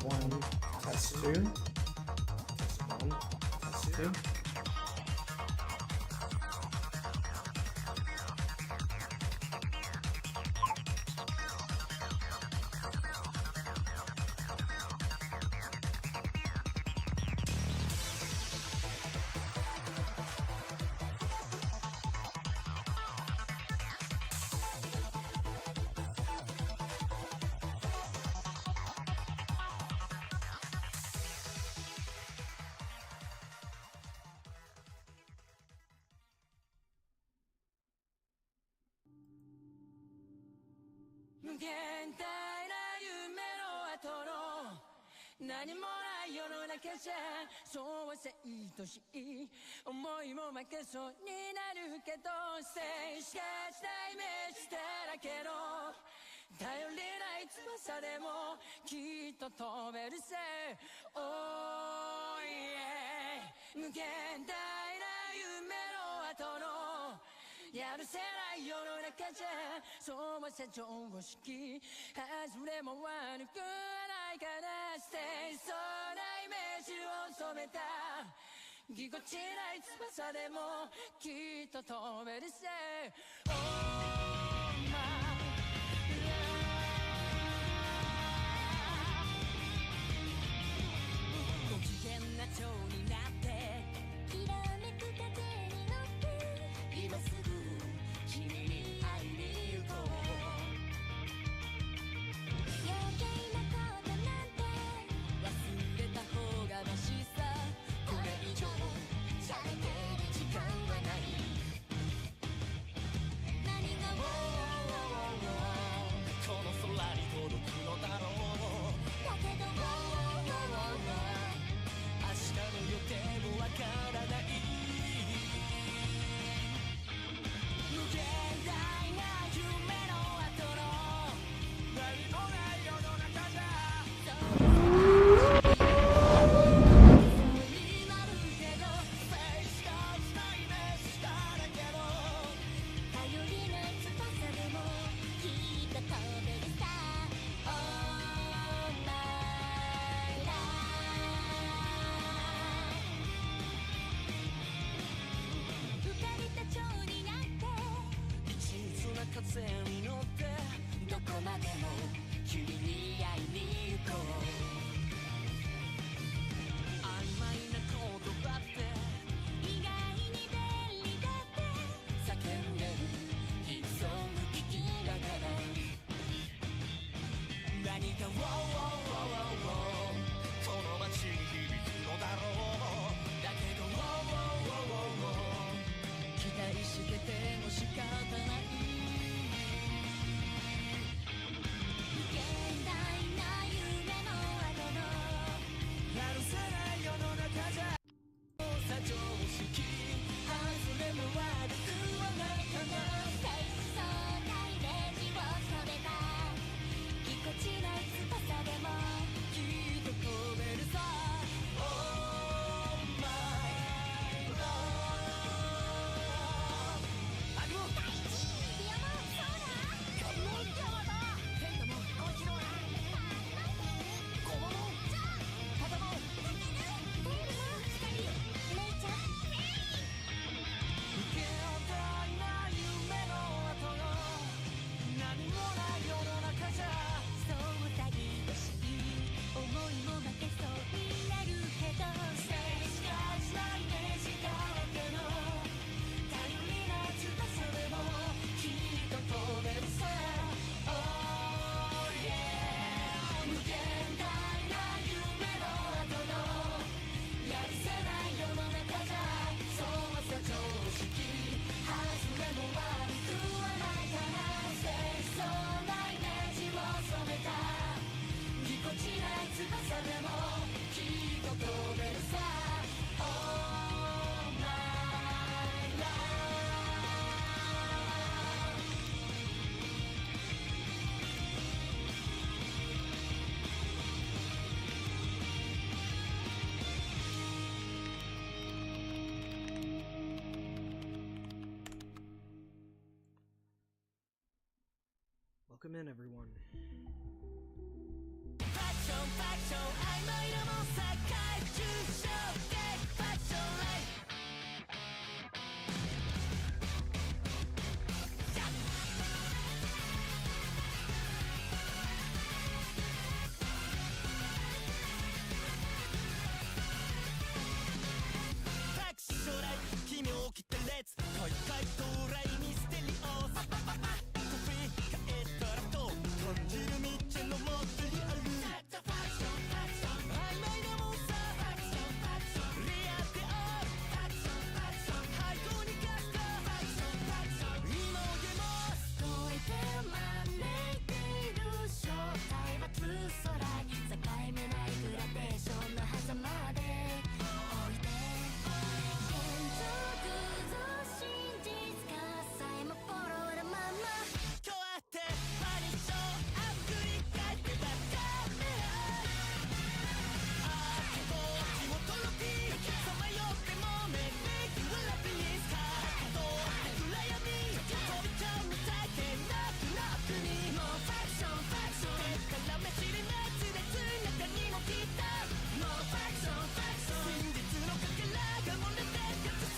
One, test two. Test one, test two. Welcome in, everyone.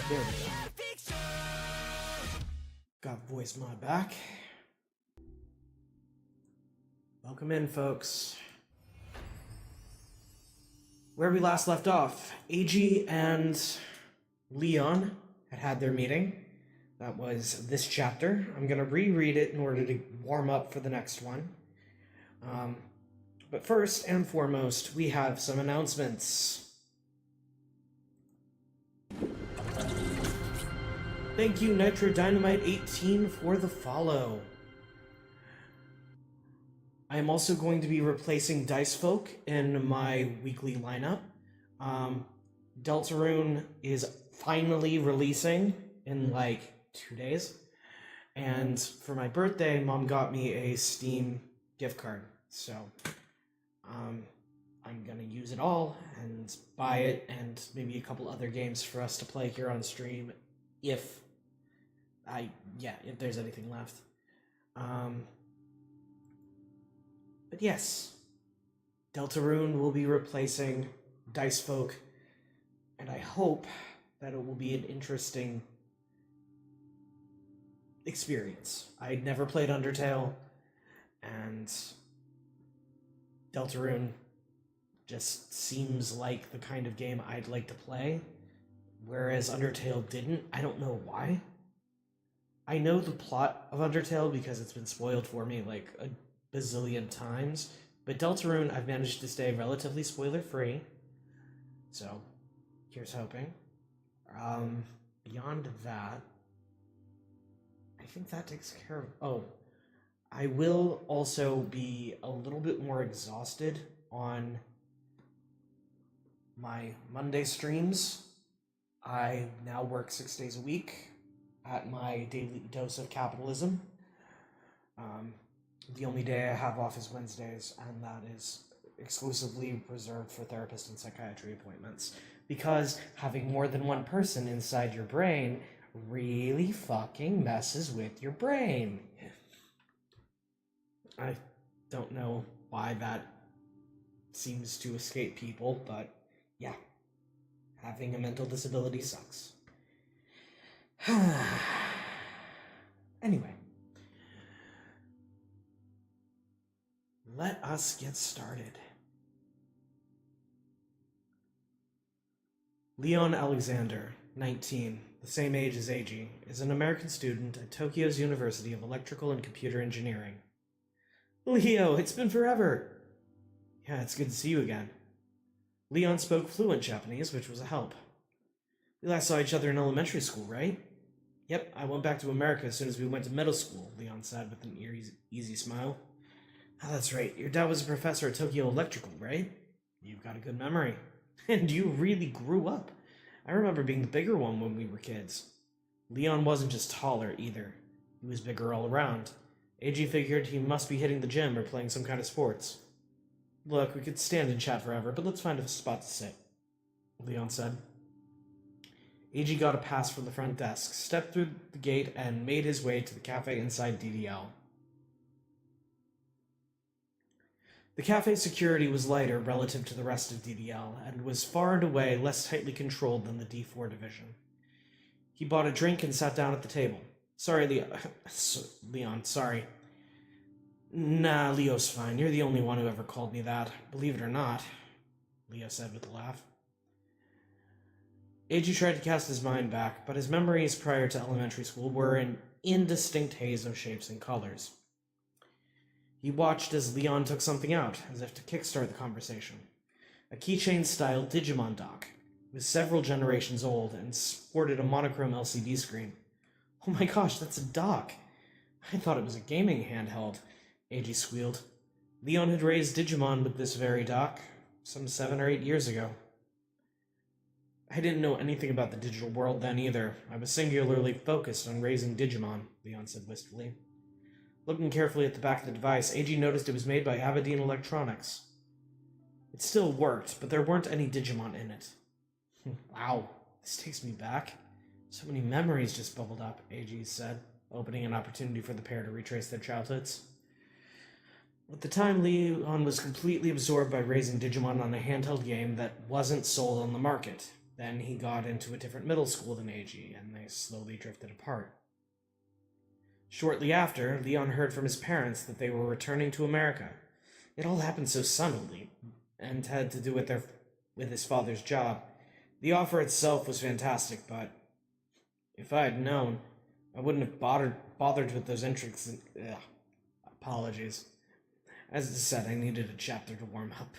There we go. Got voice mod back. Welcome in, folks. Where we last left off, AG and Leon had their meeting. That was this chapter. I'm going to reread it in order to warm up for the next one. But first and foremost, we have some announcements. Thank you, Nitro Dynamite 18, for the follow. I am also going to be replacing Dice Folk in my weekly lineup. Deltarune is finally releasing in like 2 days. And for my birthday, Mom got me a Steam gift card. So I'm going to use it all and buy it and maybe a couple other games for us to play here on stream if there's anything left. But yes, Deltarune will be replacing Dice Folk, and I hope that it will be an interesting experience. I'd never played Undertale, and Deltarune just seems like the kind of game I'd like to play, whereas Undertale didn't. I don't know why. I know the plot of Undertale because it's been spoiled for me like a bazillion times, but Deltarune I've managed to stay relatively spoiler-free, so here's hoping. Beyond that, I think that takes care of... Oh, I will also be a little bit more exhausted on my Monday streams. I now work 6 days a week at my daily dose of capitalism. The only day I have off is Wednesdays, and that is exclusively reserved for therapist and psychiatry appointments, because having more than one person inside your brain really fucking messes with your brain. I don't know why that seems to escape people, but yeah, having a mental disability sucks. Anyway, let us get started. Leon Alexander, 19, the same age as Eiji, is an American student at Tokyo's University of Electrical and Computer Engineering. Leo, it's been forever! Yeah, it's good to see you again. Leon spoke fluent Japanese, which was a help. We last saw each other in elementary school, right? Yep, I went back to America as soon as we went to middle school, Leon said with an easy smile. Oh, that's right. Your dad was a professor at Tokyo Electrical, right? You've got a good memory. And you really grew up. I remember being the bigger one when we were kids. Leon wasn't just taller, either. He was bigger all around. Eiji figured he must be hitting the gym or playing some kind of sports. Look, we could stand and chat forever, but let's find a spot to sit, Leon said. Eiji got a pass from the front desk, stepped through the gate, and made his way to the cafe inside DDL. The cafe security was lighter relative to the rest of DDL, and was far and away less tightly controlled than the D4 division. He bought a drink and sat down at the table. Sorry, Leon, sorry. Nah, Leo's fine. You're the only one who ever called me that. Believe it or not, Leo said with a laugh. Eiji tried to cast his mind back, but his memories prior to elementary school were an indistinct haze of shapes and colors. He watched as Leon took something out, as if to kickstart the conversation. A keychain-style Digimon dock. It was several generations old and sported a monochrome LCD screen. Oh my gosh, that's a dock! I thought it was a gaming handheld, Eiji squealed. Leon had raised Digimon with this very dock some 7 or 8 years ago. I didn't know anything about the digital world then either. I was singularly focused on raising Digimon, Leon said wistfully. Looking carefully at the back of the device, Eiji noticed it was made by Aberdeen Electronics. It still worked, but there weren't any Digimon in it. Wow, this takes me back. So many memories just bubbled up, Eiji said, opening an opportunity for the pair to retrace their childhoods. At the time, Leon was completely absorbed by raising Digimon on a handheld game that wasn't sold on the market. Then he got into a different middle school than Eiji, and they slowly drifted apart. Shortly after, Leon heard from his parents that they were returning to America. It all happened so suddenly, and had to do with his father's job. The offer itself was fantastic, but if I had known, I wouldn't have bothered with those entrants. Apologies. As I said, I needed a chapter to warm up.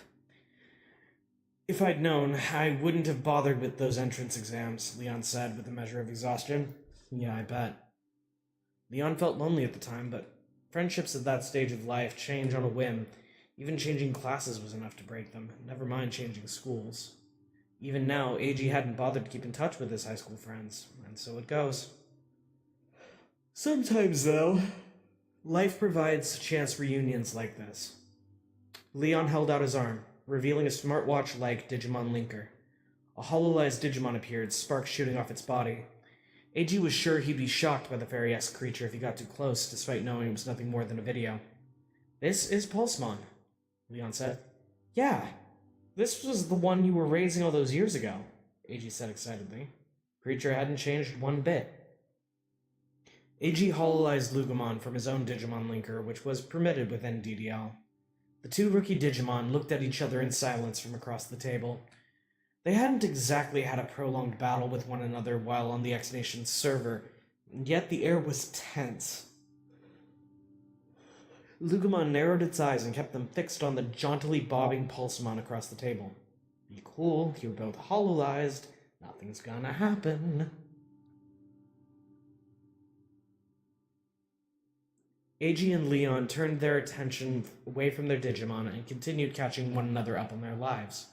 If I'd known, I wouldn't have bothered with those entrance exams, Leon said with a measure of exhaustion. Yeah, I bet. Leon felt lonely at the time, but friendships at that stage of life change on a whim. Even changing classes was enough to break them, never mind changing schools. Even now, Eiji hadn't bothered to keep in touch with his high school friends, and so it goes. Sometimes, though, life provides chance reunions like this. Leon held out his arm, revealing a smartwatch-like Digimon linker. A hololized Digimon appeared, sparks shooting off its body. Eiji was sure he'd be shocked by the fairy-esque creature if he got too close, despite knowing it was nothing more than a video. This is Pulsemon, Leon said. Yeah, this was the one you were raising all those years ago, Eiji said excitedly. Creature hadn't changed one bit. Eiji hololized Lugumon from his own Digimon linker, which was permitted within DDL. The two rookie Digimon looked at each other in silence from across the table. They hadn't exactly had a prolonged battle with one another while on the X Nation's server, yet the air was tense. Lugumon narrowed its eyes and kept them fixed on the jauntily bobbing Pulsemon across the table. Be cool, you're both hololized. Nothing's gonna happen. Eiji and Leon turned their attention away from their Digimon and continued catching one another up on their lives.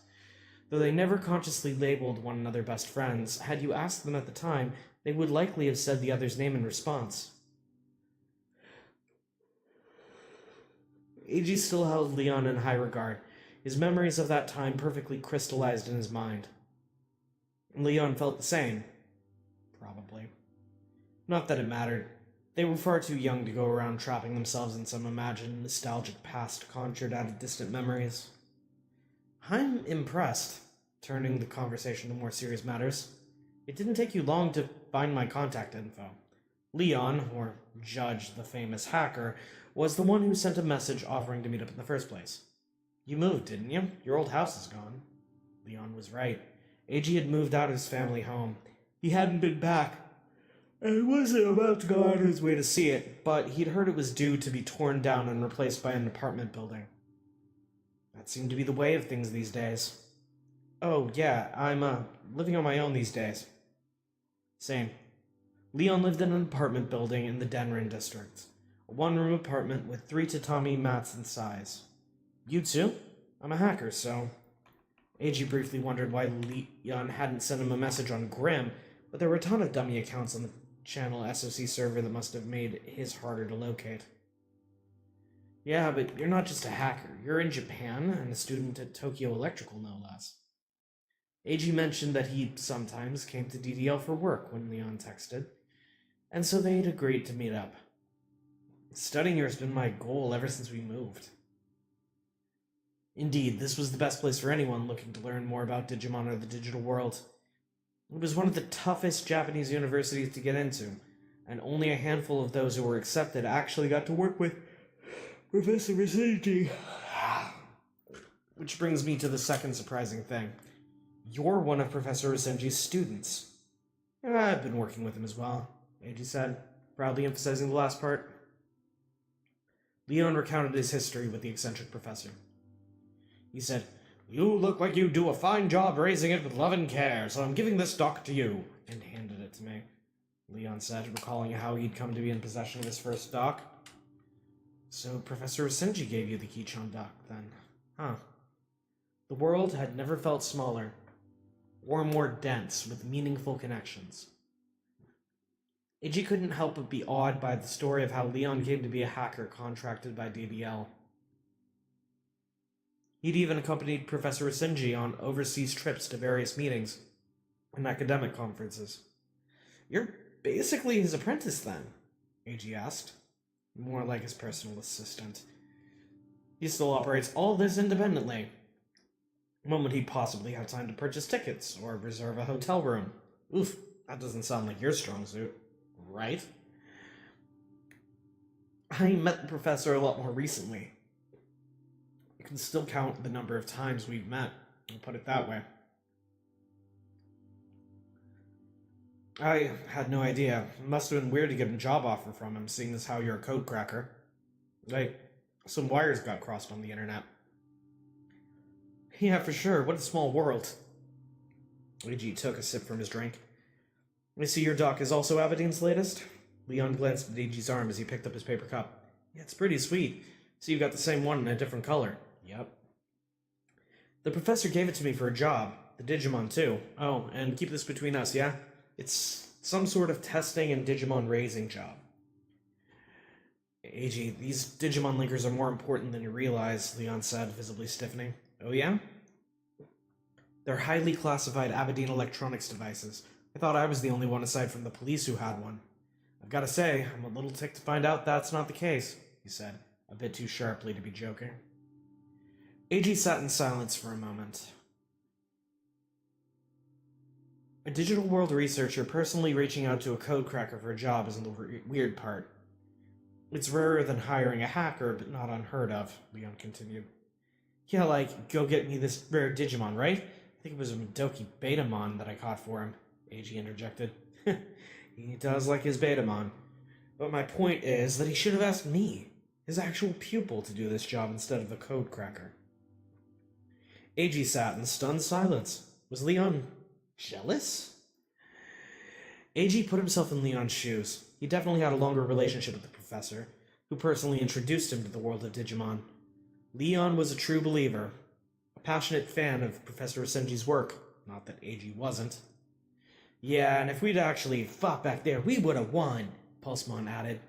Though they never consciously labeled one another best friends, had you asked them at the time, they would likely have said the other's name in response. Eiji still held Leon in high regard, his memories of that time perfectly crystallized in his mind. Leon felt the same. Probably. Not that it mattered. They were far too young to go around trapping themselves in some imagined, nostalgic past conjured out of distant memories. I'm impressed, turning the conversation to more serious matters. It didn't take you long to find my contact info. Leon, or Judge the famous hacker, was the one who sent a message offering to meet up in the first place. You moved, didn't you? Your old house is gone. Leon was right. Eiji had moved out of his family home. He hadn't been back. And he wasn't about to go out of his way to see it, but he'd heard it was due to be torn down and replaced by an apartment building. That seemed to be the way of things these days. Oh, yeah, I'm, living on my own these days. Same. Leon lived in an apartment building in the Denrin district. A one-room apartment with 3 tatami mats in size. You too? I'm a hacker, so... Eiji briefly wondered why Leon hadn't sent him a message on Grim, but there were a ton of dummy accounts on the channel SOC server that must have made his harder to locate. Yeah, but you're not just a hacker. You're in Japan, and a student at Tokyo Electrical, no less. Eiji mentioned that he sometimes came to DDL for work when Leon texted, and so they'd agreed to meet up. Studying here has been my goal ever since we moved. Indeed, this was the best place for anyone looking to learn more about Digimon or the digital world. It was one of the toughest Japanese universities to get into, and only a handful of those who were accepted actually got to work with Professor Rossetti. Which brings me to the second surprising thing. You're one of Professor Rosenji's students. I've been working with him as well, Eiji said, proudly emphasizing the last part. Leon recounted his history with the eccentric professor. He said, "You look like you do a fine job raising it with love and care, so I'm giving this doc to you," and handed it to me. Leon said, recalling how he'd come to be in possession of his first doc. So Professor Senji gave you the Kichon doc, then. Huh. The world had never felt smaller, or more dense with meaningful connections. Eiji couldn't help but be awed by the story of how Leon came to be a hacker contracted by DBL. He'd even accompanied Professor Senji on overseas trips to various meetings and academic conferences. "You're basically his apprentice, then?" Eiji asked. "More like his personal assistant. He still operates all this independently. When would he possibly have time to purchase tickets or reserve a hotel room? Oof, that doesn't sound like your strong suit, right?" "I met the professor a lot more recently. I can still count the number of times we've met, I'll put it that way. I had no idea. It must have been weird to get a job offer from him, seeing as how you're a code cracker. Like, some wires got crossed on the internet." "Yeah, for sure. What a small world." Eiji took a sip from his drink. "I see your doc is also Abadine's latest?" Leon glanced at Eiji's arm as he picked up his paper cup. "Yeah, it's pretty sweet. So you've got the same one in a different color." "Yep." "The professor gave it to me for a job. The Digimon, too. Oh, and keep this between us, yeah? It's some sort of testing and Digimon raising job." "Eiji, these Digimon linkers are more important than you realize," Leon said, visibly stiffening. "Oh yeah?" "They're highly classified Aberdeen electronics devices. I thought I was the only one aside from the police who had one. I've got to say, I'm a little ticked to find out that's not the case," he said, a bit too sharply to be joking. Eiji sat in silence for a moment. A digital world researcher personally reaching out to a code cracker for a job isn't the weird part. It's rarer than hiring a hacker, but not unheard of, Leon continued. "Yeah, like, go get me this rare Digimon, right? I think it was a Midoki Betamon that I caught for him," Eiji interjected. "He does like his Betamon. But my point is that he should have asked me, his actual pupil, to do this job instead of the code cracker." Eiji sat in stunned silence. Was Leon jealous? Eiji put himself in Leon's shoes. He definitely had a longer relationship with the professor, who personally introduced him to the world of Digimon. Leon was a true believer, a passionate fan of Professor Senji's work, not that Eiji wasn't. "Yeah, and if we'd actually fought back there, we would have won," Pulsemon added.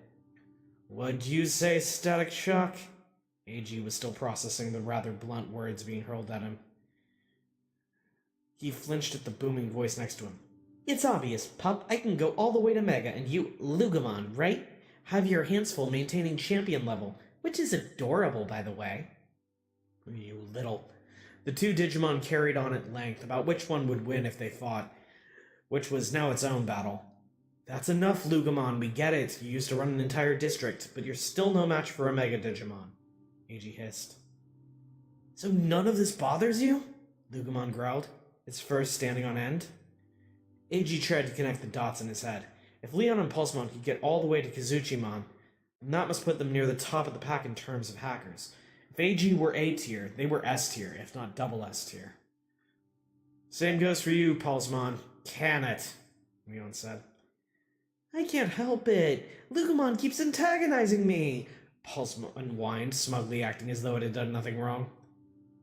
"What'd you say, Static Shock?" Eiji was still processing the rather blunt words being hurled at him. He flinched at the booming voice next to him. "It's obvious, pup. I can go all the way to Mega, and you, Lugamon, right? Have your hands full maintaining champion level, which is adorable, by the way." "You little..." The two Digimon carried on at length about which one would win if they fought, which was now its own battle. "That's enough, Lugamon, we get it. You used to run an entire district, but you're still no match for a Mega Digimon," Eiji hissed. "So none of this bothers you?" Lugamon growled, its fur standing on end. Eiji tried to connect the dots in his head. If Leon and Pulsemon could get all the way to Kazuchimon, then that must put them near the top of the pack in terms of hackers. If Eiji were A tier, they were S tier, if not double S tier. "Same goes for you, Pulsemon. Can it?" Leon said. "I can't help it. Lugamon keeps antagonizing me," Pulsemon whined, smugly acting as though it had done nothing wrong.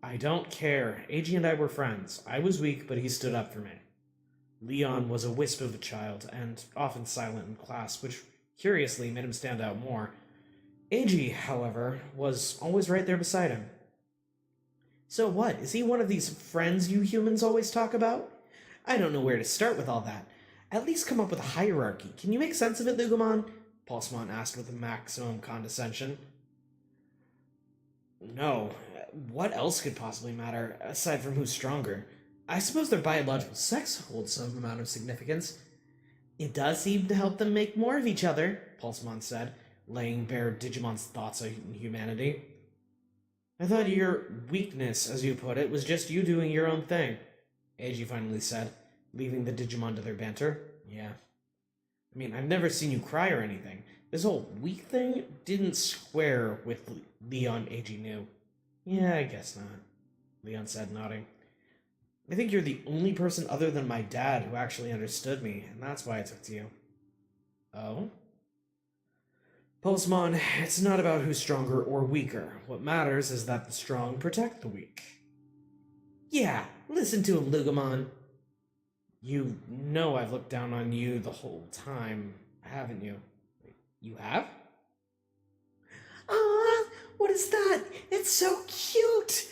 "I don't care. Eiji and I were friends. I was weak, but he stood up for me." Leon was a wisp of a child, and often silent in class, which curiously made him stand out more. Eiji, however, was always right there beside him. "So what? Is he one of these friends you humans always talk about? I don't know where to start with all that. At least come up with a hierarchy. Can you make sense of it, Lugamon?" Pulsemon asked with maximum condescension. "No. what else could possibly matter, aside from who's stronger? I suppose their biological sex holds some amount of significance. It does seem to help them make more of each other, Pulsemon said, laying bare Digimon's thoughts on humanity. I thought your weakness, as you put it, was just you doing your own thing, Eiji finally said, leaving the Digimon to their banter. Yeah. I mean, I've never seen you cry or anything. This whole weak thing didn't square with Leon, Eiji knew. Yeah, I guess not, Leon said, nodding. I think you're the only person other than my dad who actually understood me, and that's why I took to you. Oh? Pulsemon, it's not about who's stronger or weaker. What matters is that the strong protect the weak. Yeah, listen to him, Lugumon. You know I've looked down on you the whole time, haven't you? You have? Ah, what is that? It's so cute!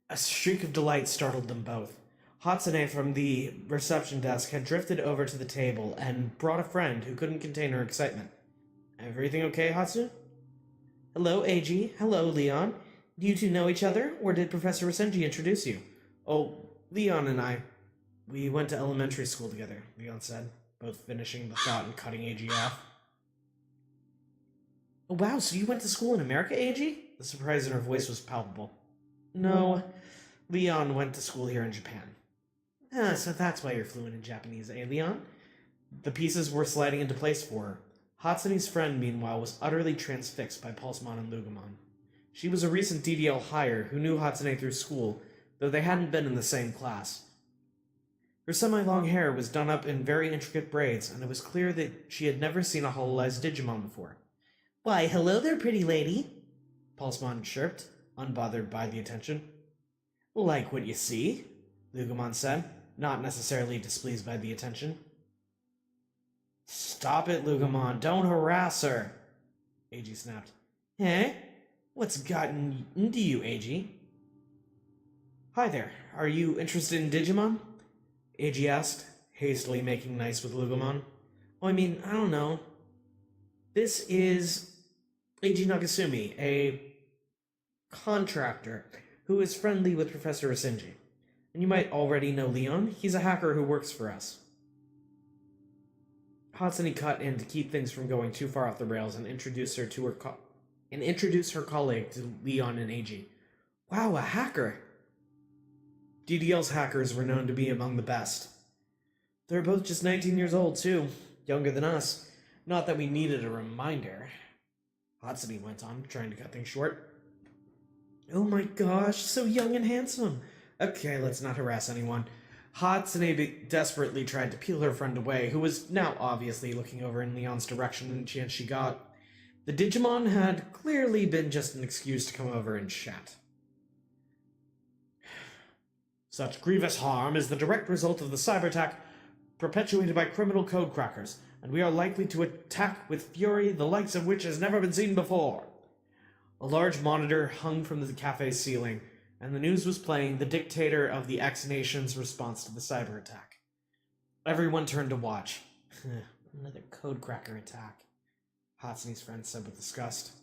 A shriek of delight startled them both. Hatsune from the reception desk had drifted over to the table and brought a friend who couldn't contain her excitement. Everything okay, Hatsune? Hello, Eiji. Hello, Leon. Do you two know each other, or did Professor Rasenji introduce you? Oh, Leon and I. We went to elementary school together, Leon said, both finishing the thought and cutting Eiji off. Oh, wow, so you went to school in America, Eiji? The surprise in her voice was palpable. No, Leon went to school here in Japan. Ah, so that's why you're fluent in Japanese, eh, Leon? The pieces were sliding into place for her. Hatsune's friend, meanwhile, was utterly transfixed by Pulsemon and Lugumon. She was a recent DDL hire who knew Hatsune through school, though they hadn't been in the same class. Her semi-long hair was done up in very intricate braids, and it was clear that she had never seen a hololized Digimon before. Why, hello there, pretty lady, Pulsemon chirped, unbothered by the attention. Like what you see, Lugumon said, not necessarily displeased by the attention. Stop it, Lugumon, don't harass her, Eiji snapped. Eh? What's gotten into you, Eiji? Hi there, are you interested in Digimon? Eiji asked, hastily making nice with Lugumon. Oh, I mean, I don't know. This is Eiji Nagasumi, a contractor who is friendly with Professor Rasenji. And you might already know Leon. He's a hacker who works for us. Hatsune cut in to keep things from going too far off the rails and introduce her colleague to Leon and Eiji. Wow, a hacker! DDL's hackers were known to be among the best. They're both just 19 years old, too. Younger than us. Not that we needed a reminder. Hatsune went on, trying to cut things short. Oh my gosh, so young and handsome. Okay, let's not harass anyone. Hatsune desperately tried to peel her friend away, who was now obviously looking over in Leon's direction any chance she got. The Digimon had clearly been just an excuse to come over and chat. Such grievous harm is the direct result of the cyber attack perpetuated by criminal code crackers, and we are likely to attack with fury the likes of which has never been seen before. A large monitor hung from the cafe's ceiling, and the news was playing the dictator of the X Nation's response to the cyber attack. Everyone turned to watch. Another code cracker attack, Hatsune's friend said with disgust.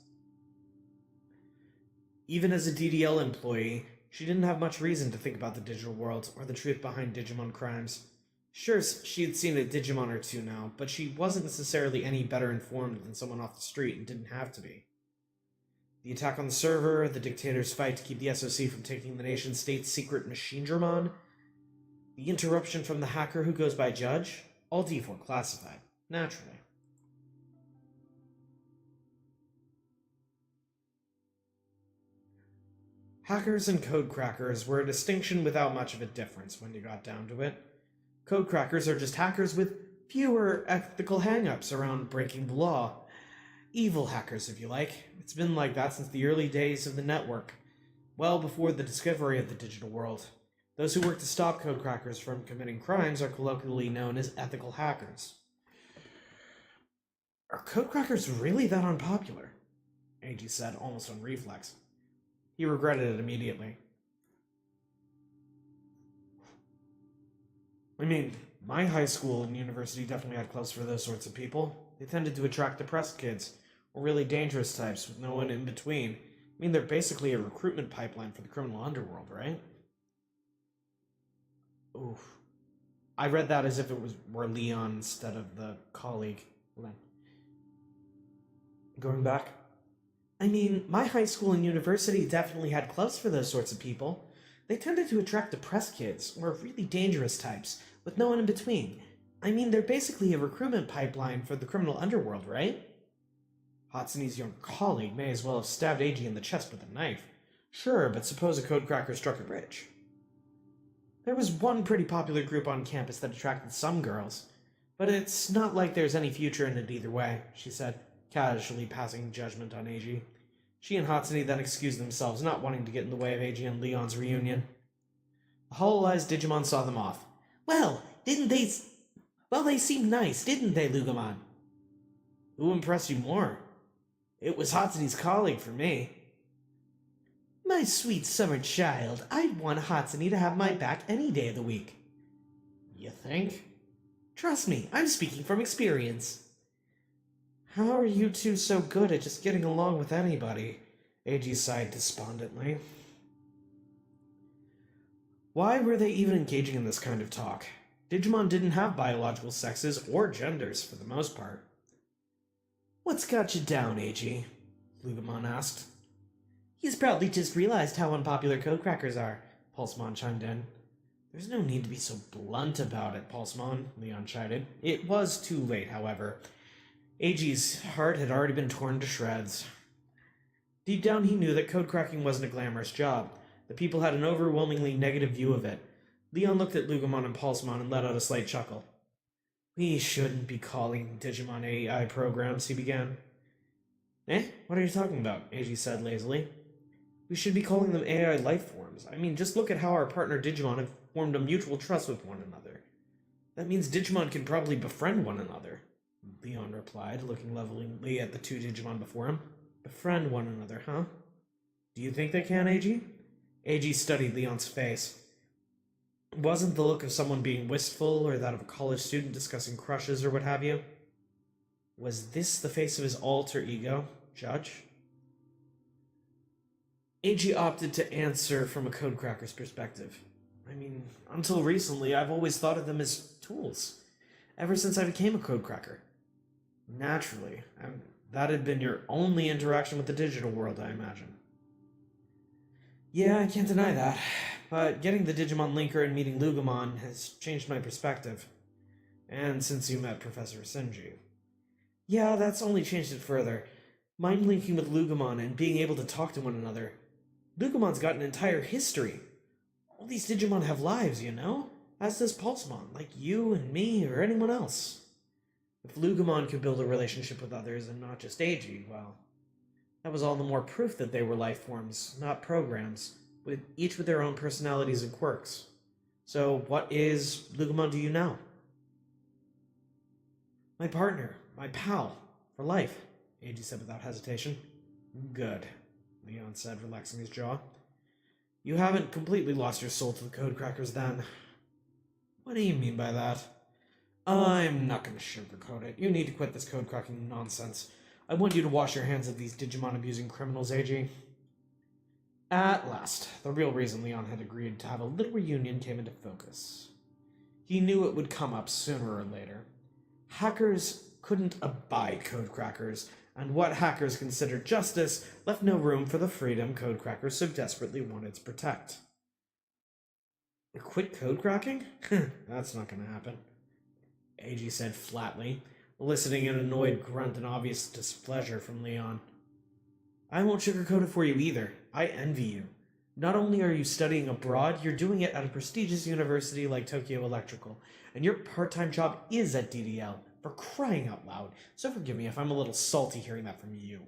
Even as a DDL employee, she didn't have much reason to think about the digital world or the truth behind Digimon crimes. Sure, she had seen a Digimon or two now, but she wasn't necessarily any better informed than someone off the street and didn't have to be. The attack on the server, the dictator's fight to keep the SOC from taking the nation state's secret machine Dramon, the interruption from the hacker who goes by Judge, all D4 classified, naturally. Hackers and code crackers were a distinction without much of a difference when you got down to it. Code crackers are just hackers with fewer ethical hang-ups around breaking the law. Evil hackers, if you like. It's been like that since the early days of the network, well before the discovery of the digital world. Those who work to stop code crackers from committing crimes are colloquially known as ethical hackers. Are code crackers really that unpopular? Eiji said, almost on reflex. He regretted it immediately. I mean, my high school and university definitely had clubs for those sorts of people. They tended to attract depressed kids, or really dangerous types with no one in between. I mean, they're basically a recruitment pipeline for the criminal underworld, right? Oof. I read that as if it were Leon instead of the colleague. Hold on. Going back. I mean, my high school and university definitely had clubs for those sorts of people. They tended to attract depressed kids, or really dangerous types, with no one in between. I mean, they're basically a recruitment pipeline for the criminal underworld, right? Hatsune's young colleague may as well have stabbed Eiji in the chest with a knife. Sure, but suppose a codecracker struck it rich. There was one pretty popular group on campus that attracted some girls, but it's not like there's any future in it either way, she said, casually passing judgment on Eiji. She and Hatsune then excused themselves, not wanting to get in the way of Eiji and Leon's reunion. The hollow-eyed Digimon saw them off. Well, they seemed nice, didn't they, Lugomon? Who impressed you more? It was Hatsune's colleague for me. My sweet summer child, I'd want Hatsune to have my back any day of the week. You think? Trust me, I'm speaking from experience. How are you two so good at just getting along with anybody? Eiji sighed despondently. Why were they even engaging in this kind of talk? Digimon didn't have biological sexes or genders, for the most part. What's got you down, Eiji? Lugomon asked. He's probably just realized how unpopular codecrackers are, Pulsemon chimed in. There's no need to be so blunt about it, Pulsemon, Leon chided. It was too late, however. Eiji's heart had already been torn to shreds. Deep down he knew that codecracking wasn't a glamorous job. The people had an overwhelmingly negative view of it. Leon looked at Lugomon and Pulsemon and let out a slight chuckle. We shouldn't be calling Digimon AI programs, he began. What are you talking about? Eiji said lazily. We should be calling them AI life forms. I mean, just look at how our partner Digimon have formed a mutual trust with one another. That means Digimon can probably befriend one another, Leon replied, looking levelingly at the two Digimon before him. Befriend one another, huh? Do you think they can, Eiji? Eiji studied Leon's face. It wasn't the look of someone being wistful or that of a college student discussing crushes or what have you. Was this the face of his alter ego, Judge? Eiji opted to answer from a codecracker's perspective. I mean, until recently, I've always thought of them as tools. Ever since I became a codecracker. Naturally, that had been your only interaction with the digital world, I imagine. Yeah, I can't deny that. But getting the Digimon linker and meeting Lugomon has changed my perspective. And since you met Professor Senju. Yeah, that's only changed it further. Mind linking with Lugomon and being able to talk to one another. Lugomon's got an entire history. All these Digimon have lives, you know? As does Pulsemon, like you and me or anyone else. If Lugomon could build a relationship with others and not just Eiji, well, that was all the more proof that they were life forms, not programs, each with their own personalities and quirks. So what is Lugomon to you now? My partner, my pal, for life, Eiji said without hesitation. Good, Leon said, relaxing his jaw. You haven't completely lost your soul to the codecrackers then. What do you mean by that? I'm not going to sugarcoat it. You need to quit this codecracking nonsense. I want you to wash your hands of these Digimon-abusing criminals, Eiji. At last, the real reason Leon had agreed to have a little reunion came into focus. He knew it would come up sooner or later. Hackers couldn't abide codecrackers, and what hackers considered justice left no room for the freedom codecrackers so desperately wanted to protect. Quit codecracking? That's not going to happen, Eiji said flatly, eliciting an annoyed grunt and obvious displeasure from Leon. I won't sugarcoat it for you either. I envy you. Not only are you studying abroad, you're doing it at a prestigious university like Tokyo Electrical, and your part-time job is at DDL, for crying out loud, so forgive me if I'm a little salty hearing that from you.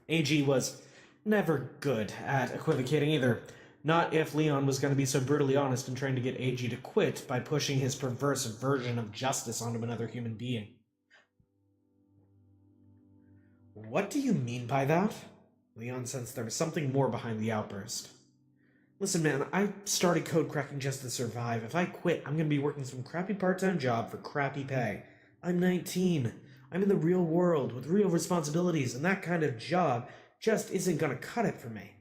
AG was never good at equivocating either. Not if Leon was going to be so brutally honest in trying to get AG to quit by pushing his perverse version of justice onto another human being. What do you mean by that? Leon sensed there was something more behind the outburst. Listen, man, I started code cracking just to survive. If I quit, I'm going to be working some crappy part-time job for crappy pay. I'm 19. I'm in the real world with real responsibilities, and that kind of job just isn't gonna cut it for me.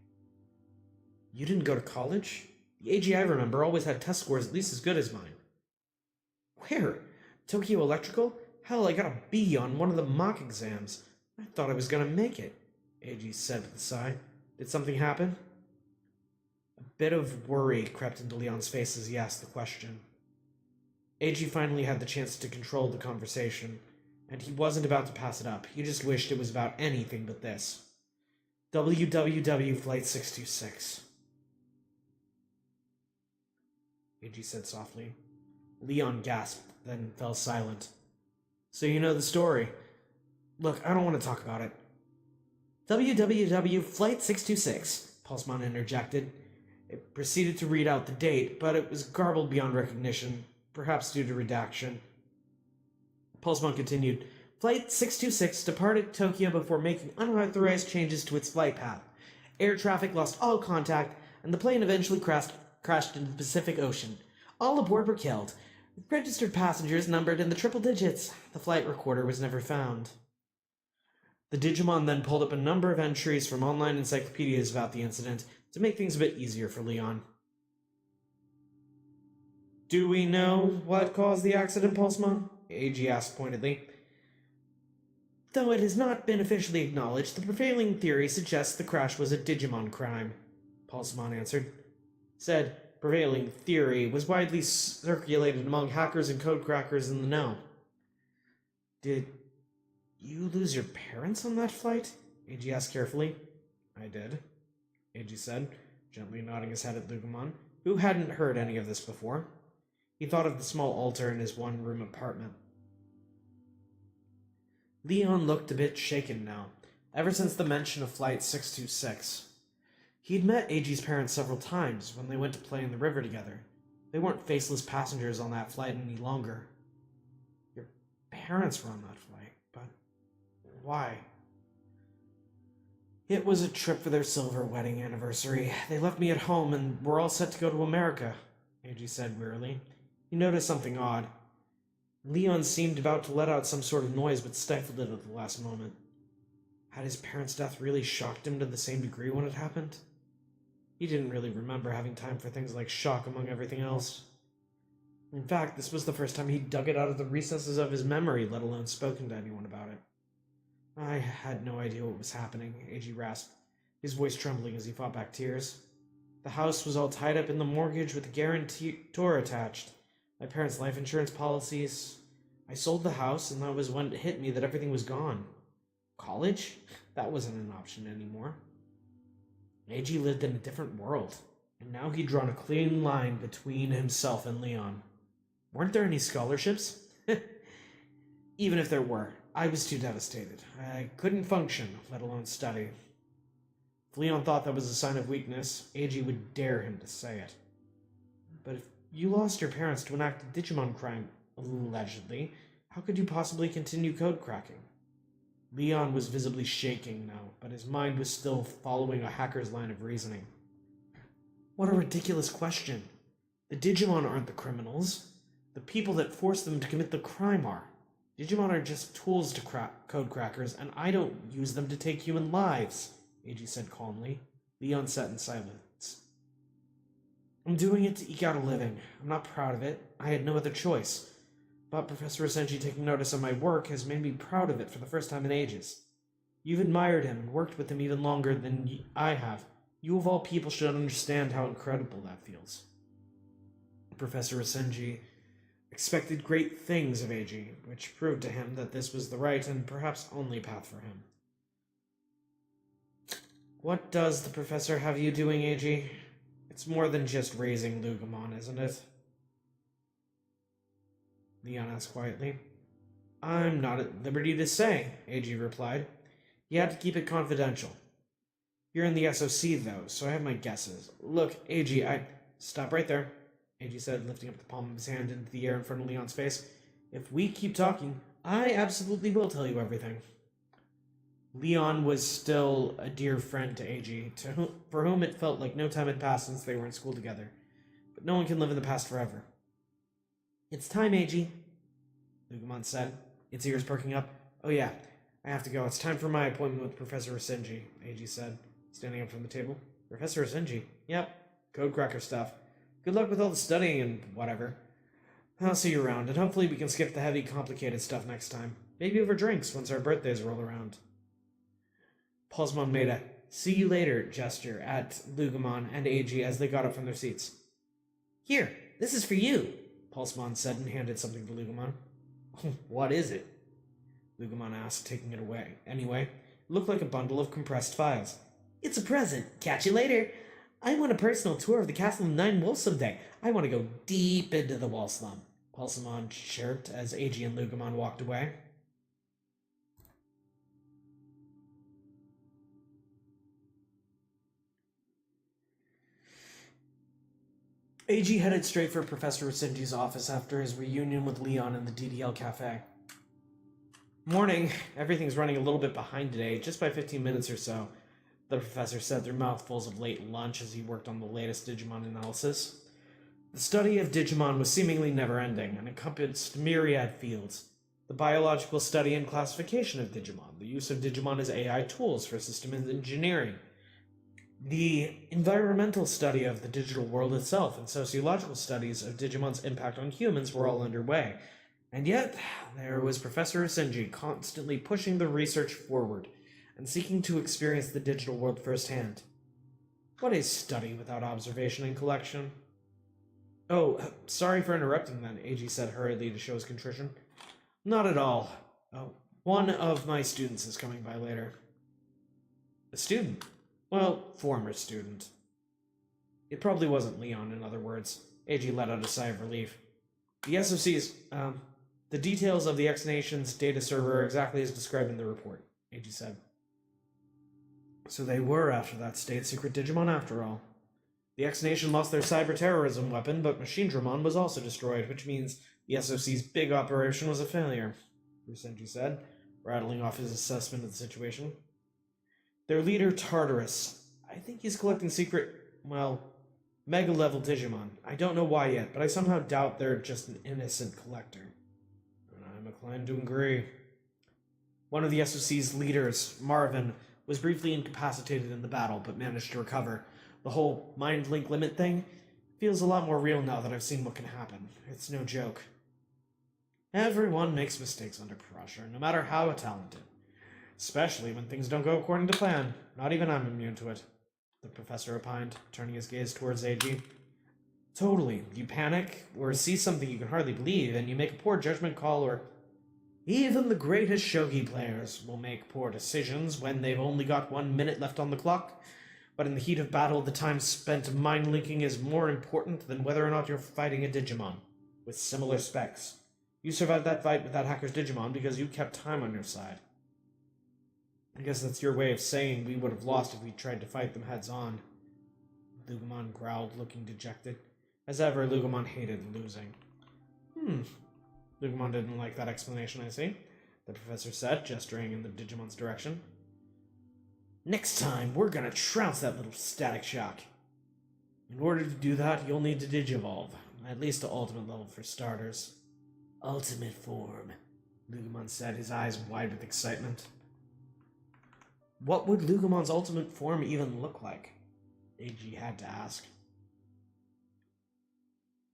You didn't go to college? The AG I remember always had test scores at least as good as mine. Where? Tokyo Electrical? Hell, I got a B on one of the mock exams. I thought I was gonna make it, AG said with a sigh. Did something happen? A bit of worry crept into Leon's face as he asked the question. AG finally had the chance to control the conversation, and he wasn't about to pass it up. He just wished it was about anything but this. WWW Flight 626. AG said softly. Leon gasped, then fell silent. So you know the story. Look, I don't want to talk about it. WWW Flight 626, Pulsmon interjected. It proceeded to read out the date, but it was garbled beyond recognition, perhaps due to redaction. Pulsmon continued. Flight 626 departed Tokyo before making unauthorized changes to its flight path. Air traffic lost all contact, and the plane eventually crashed into the Pacific Ocean. All aboard were killed. Registered passengers numbered in the triple digits. The flight recorder was never found. The Digimon then pulled up a number of entries from online encyclopedias about the incident to make things a bit easier for Leon. Do we know what caused the accident, Pulsmon? AG asked pointedly. Though it has not been officially acknowledged, the prevailing theory suggests the crash was a Digimon crime, Pulsmon answered. Said prevailing theory was widely circulated among hackers and codecrackers in the know. Did you lose your parents on that flight? AG asked carefully. I did, AG said, gently nodding his head at Lugumon, who hadn't heard any of this before. He thought of the small altar in his one-room apartment. Leon looked a bit shaken now, ever since the mention of Flight 626. He'd met AG's parents several times when they went to play in the river together. They weren't faceless passengers on that flight any longer. Your parents were on that flight, but why? It was a trip for their silver wedding anniversary. They left me at home and were all set to go to America, AG said wearily. He noticed something odd. Leon seemed about to let out some sort of noise, but stifled it at the last moment. Had his parents' death really shocked him to the same degree when it happened? He didn't really remember having time for things like shock among everything else. In fact, this was the first time he'd dug it out of the recesses of his memory, let alone spoken to anyone about it. I had no idea what was happening, AG rasped, his voice trembling as he fought back tears. The house was all tied up in the mortgage with a guarantor attached. My parents' life insurance policies. I sold the house, and that was when it hit me that everything was gone. College? That wasn't an option anymore. AG lived in a different world, and now he'd drawn a clean line between himself and Leon. Weren't there any scholarships? Even if there were, I was too devastated. I couldn't function, let alone study. If Leon thought that was a sign of weakness, AG would dare him to say it. But if you lost your parents to an act of Digimon crime, allegedly, how could you possibly continue code cracking? Leon was visibly shaking now, but his mind was still following a hacker's line of reasoning. What a ridiculous question. The Digimon aren't the criminals. The people that force them to commit the crime are. Digimon are just tools to crack code crackers, and I don't use them to take human lives, AG said calmly. Leon sat in silence. I'm doing it to eke out a living. I'm not proud of it. I had no other choice. But Professor Asenji taking notice of my work has made me proud of it for the first time in ages. You've admired him and worked with him even longer than I have. You of all people should understand how incredible that feels. Professor Asenji expected great things of AG, which proved to him that this was the right and perhaps only path for him. What does the professor have you doing, AG? It's more than just raising Lugumon, isn't it? Leon asked quietly. I'm not at liberty to say, AG replied. You had to keep it confidential. You're in the SOC, though, so I have my guesses. Look, AG, Stop right there, AG said, lifting up the palm of his hand into the air in front of Leon's face. If we keep talking, I absolutely will tell you everything. Leon was still a dear friend to AG, for whom it felt like no time had passed since they were in school together. But no one can live in the past forever. It's time, AG, Lugumon said, its ears perking up. Oh yeah, I have to go. It's time for my appointment with Professor Asenji, Eiji said, standing up from the table. Professor Asenji? Yep, codecracker stuff. Good luck with all the studying and whatever. I'll see you around, and hopefully we can skip the heavy, complicated stuff next time. Maybe over drinks once our birthdays roll around. Pulsmon made a see you later gesture at Lugumon and Eiji as they got up from their seats. Here, this is for you, Pulsmon said and handed something to Lugumon. What is it? Lugumon asked, taking it away. Anyway, it looked like a bundle of compressed files. It's a present. Catch you later. I want a personal tour of the Castle of Nine Wolves someday. I want to go deep into the wall slum, Pulsmon chirped as Eiji and Lugumon walked away. Eiji headed straight for Professor Asenji's office after his reunion with Leon in the DDL cafe. Morning. Everything's running a little bit behind today, just by 15 minutes or so, the professor said through mouthfuls of late lunch as he worked on the latest Digimon analysis. The study of Digimon was seemingly never-ending and encompassed myriad fields. The biological study and classification of Digimon, the use of Digimon as AI tools for system engineering, the environmental study of the digital world itself, and sociological studies of Digimon's impact on humans were all underway. And yet, there was Professor Asenji constantly pushing the research forward and seeking to experience the digital world firsthand. What is study without observation and collection? Oh, sorry for interrupting then, Eiji said hurriedly to show his contrition. Not at all. Oh, one of my students is coming by later. A student? Well, former student. It probably wasn't Leon, in other words. Eiji let out a sigh of relief. The SOC's, the details of the X Nation's data server are exactly as described in the report, Eiji said. So they were after that state-secret Digimon after all. The X Nation lost their cyber-terrorism weapon, but Machinedramon was also destroyed, which means the SOC's big operation was a failure, Rusenji said, rattling off his assessment of the situation. Their leader, Tartarus. I think he's collecting secret, mega-level Digimon. I don't know why yet, but I somehow doubt they're just an innocent collector. I'm inclined to agree. One of the SOC's leaders, Marvin, was briefly incapacitated in the battle, but managed to recover. The whole mind link limit thing feels a lot more real now that I've seen what can happen. It's no joke. Everyone makes mistakes under pressure, no matter how talented. Especially when things don't go according to plan. Not even I'm immune to it, the professor opined, turning his gaze towards Eiji. Totally. You panic, or see something you can hardly believe, and you make a poor judgment call, or... Even the greatest shogi players will make poor decisions when they've only got 1 minute left on the clock. But in the heat of battle, the time spent mind-linking is more important than whether or not you're fighting a Digimon with similar specs. You survived that fight with that hacker's Digimon because you kept time on your side. I guess that's your way of saying we would have lost if we tried to fight them heads-on. Lugumon growled, looking dejected. As ever, Lugumon hated losing. Lugumon didn't like that explanation, I see, the professor said, gesturing in the Digimon's direction. Next time, we're gonna trounce that little static shock. In order to do that, you'll need to digivolve, at least to ultimate level for starters. Ultimate form, Lugumon said, his eyes wide with excitement. What would Lugumon's ultimate form even look like? Eiji had to ask.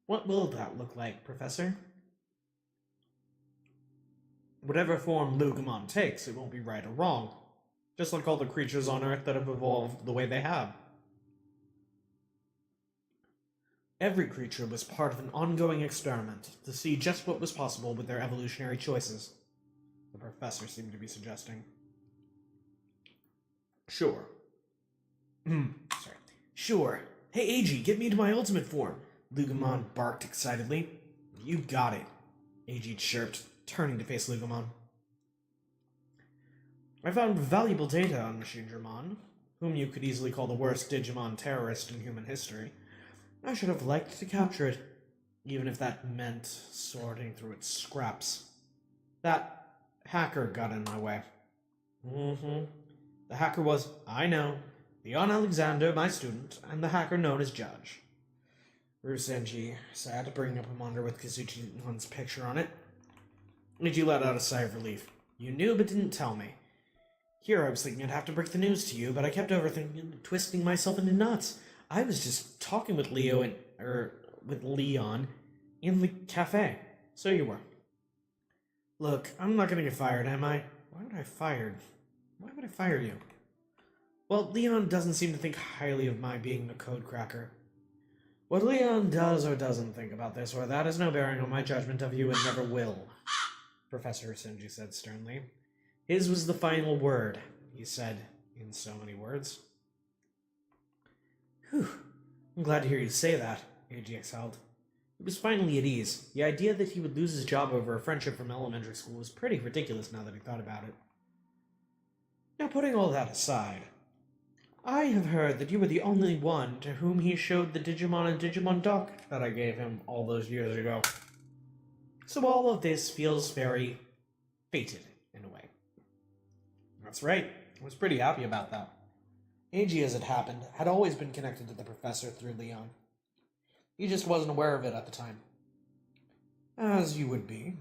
What will that look like, Professor? Whatever form Lugumon takes, it won't be right or wrong. Just like all the creatures on Earth that have evolved the way they have. Every creature was part of an ongoing experiment to see just what was possible with their evolutionary choices, the professor seemed to be suggesting. Sure. Sure. Hey, Eiji, get me to my ultimate form, Lugumon barked excitedly. You got it, Eiji chirped, turning to face Lugumon. I found valuable data on Machinedramon, whom you could easily call the worst Digimon terrorist in human history. I should have liked to capture it, even if that meant sorting through its scraps. That hacker got in my way. The hacker was, I know, Leon Alexander, my student, and the hacker known as Judge. Rusenji said, bringing up a monitor with Kazuchi-han's picture on it. Eiji let out a sigh of relief. You knew but didn't tell me. Here I was thinking I'd have to break the news to you, but I kept overthinking and twisting myself into knots. I was just talking with with Leon in the cafe. So you were. Look, I'm not gonna get fired, am I? Why would I fire you? Well, Leon doesn't seem to think highly of my being a code cracker. What Leon does or doesn't think about this or that has no bearing on my judgment of you and never will, Professor Senji said sternly. His was the final word, he said in so many words. Whew, I'm glad to hear you say that, AG exhaled. He was finally at ease. The idea that he would lose his job over a friendship from elementary school was pretty ridiculous now that he thought about it. Now, putting all that aside, I have heard that you were the only one to whom he showed the Digimon and Digimon doc that I gave him all those years ago. So all of this feels very fated, in a way. That's right. I was pretty happy about that. AG, as it happened, had always been connected to the professor through Leon. He just wasn't aware of it at the time. As you would be.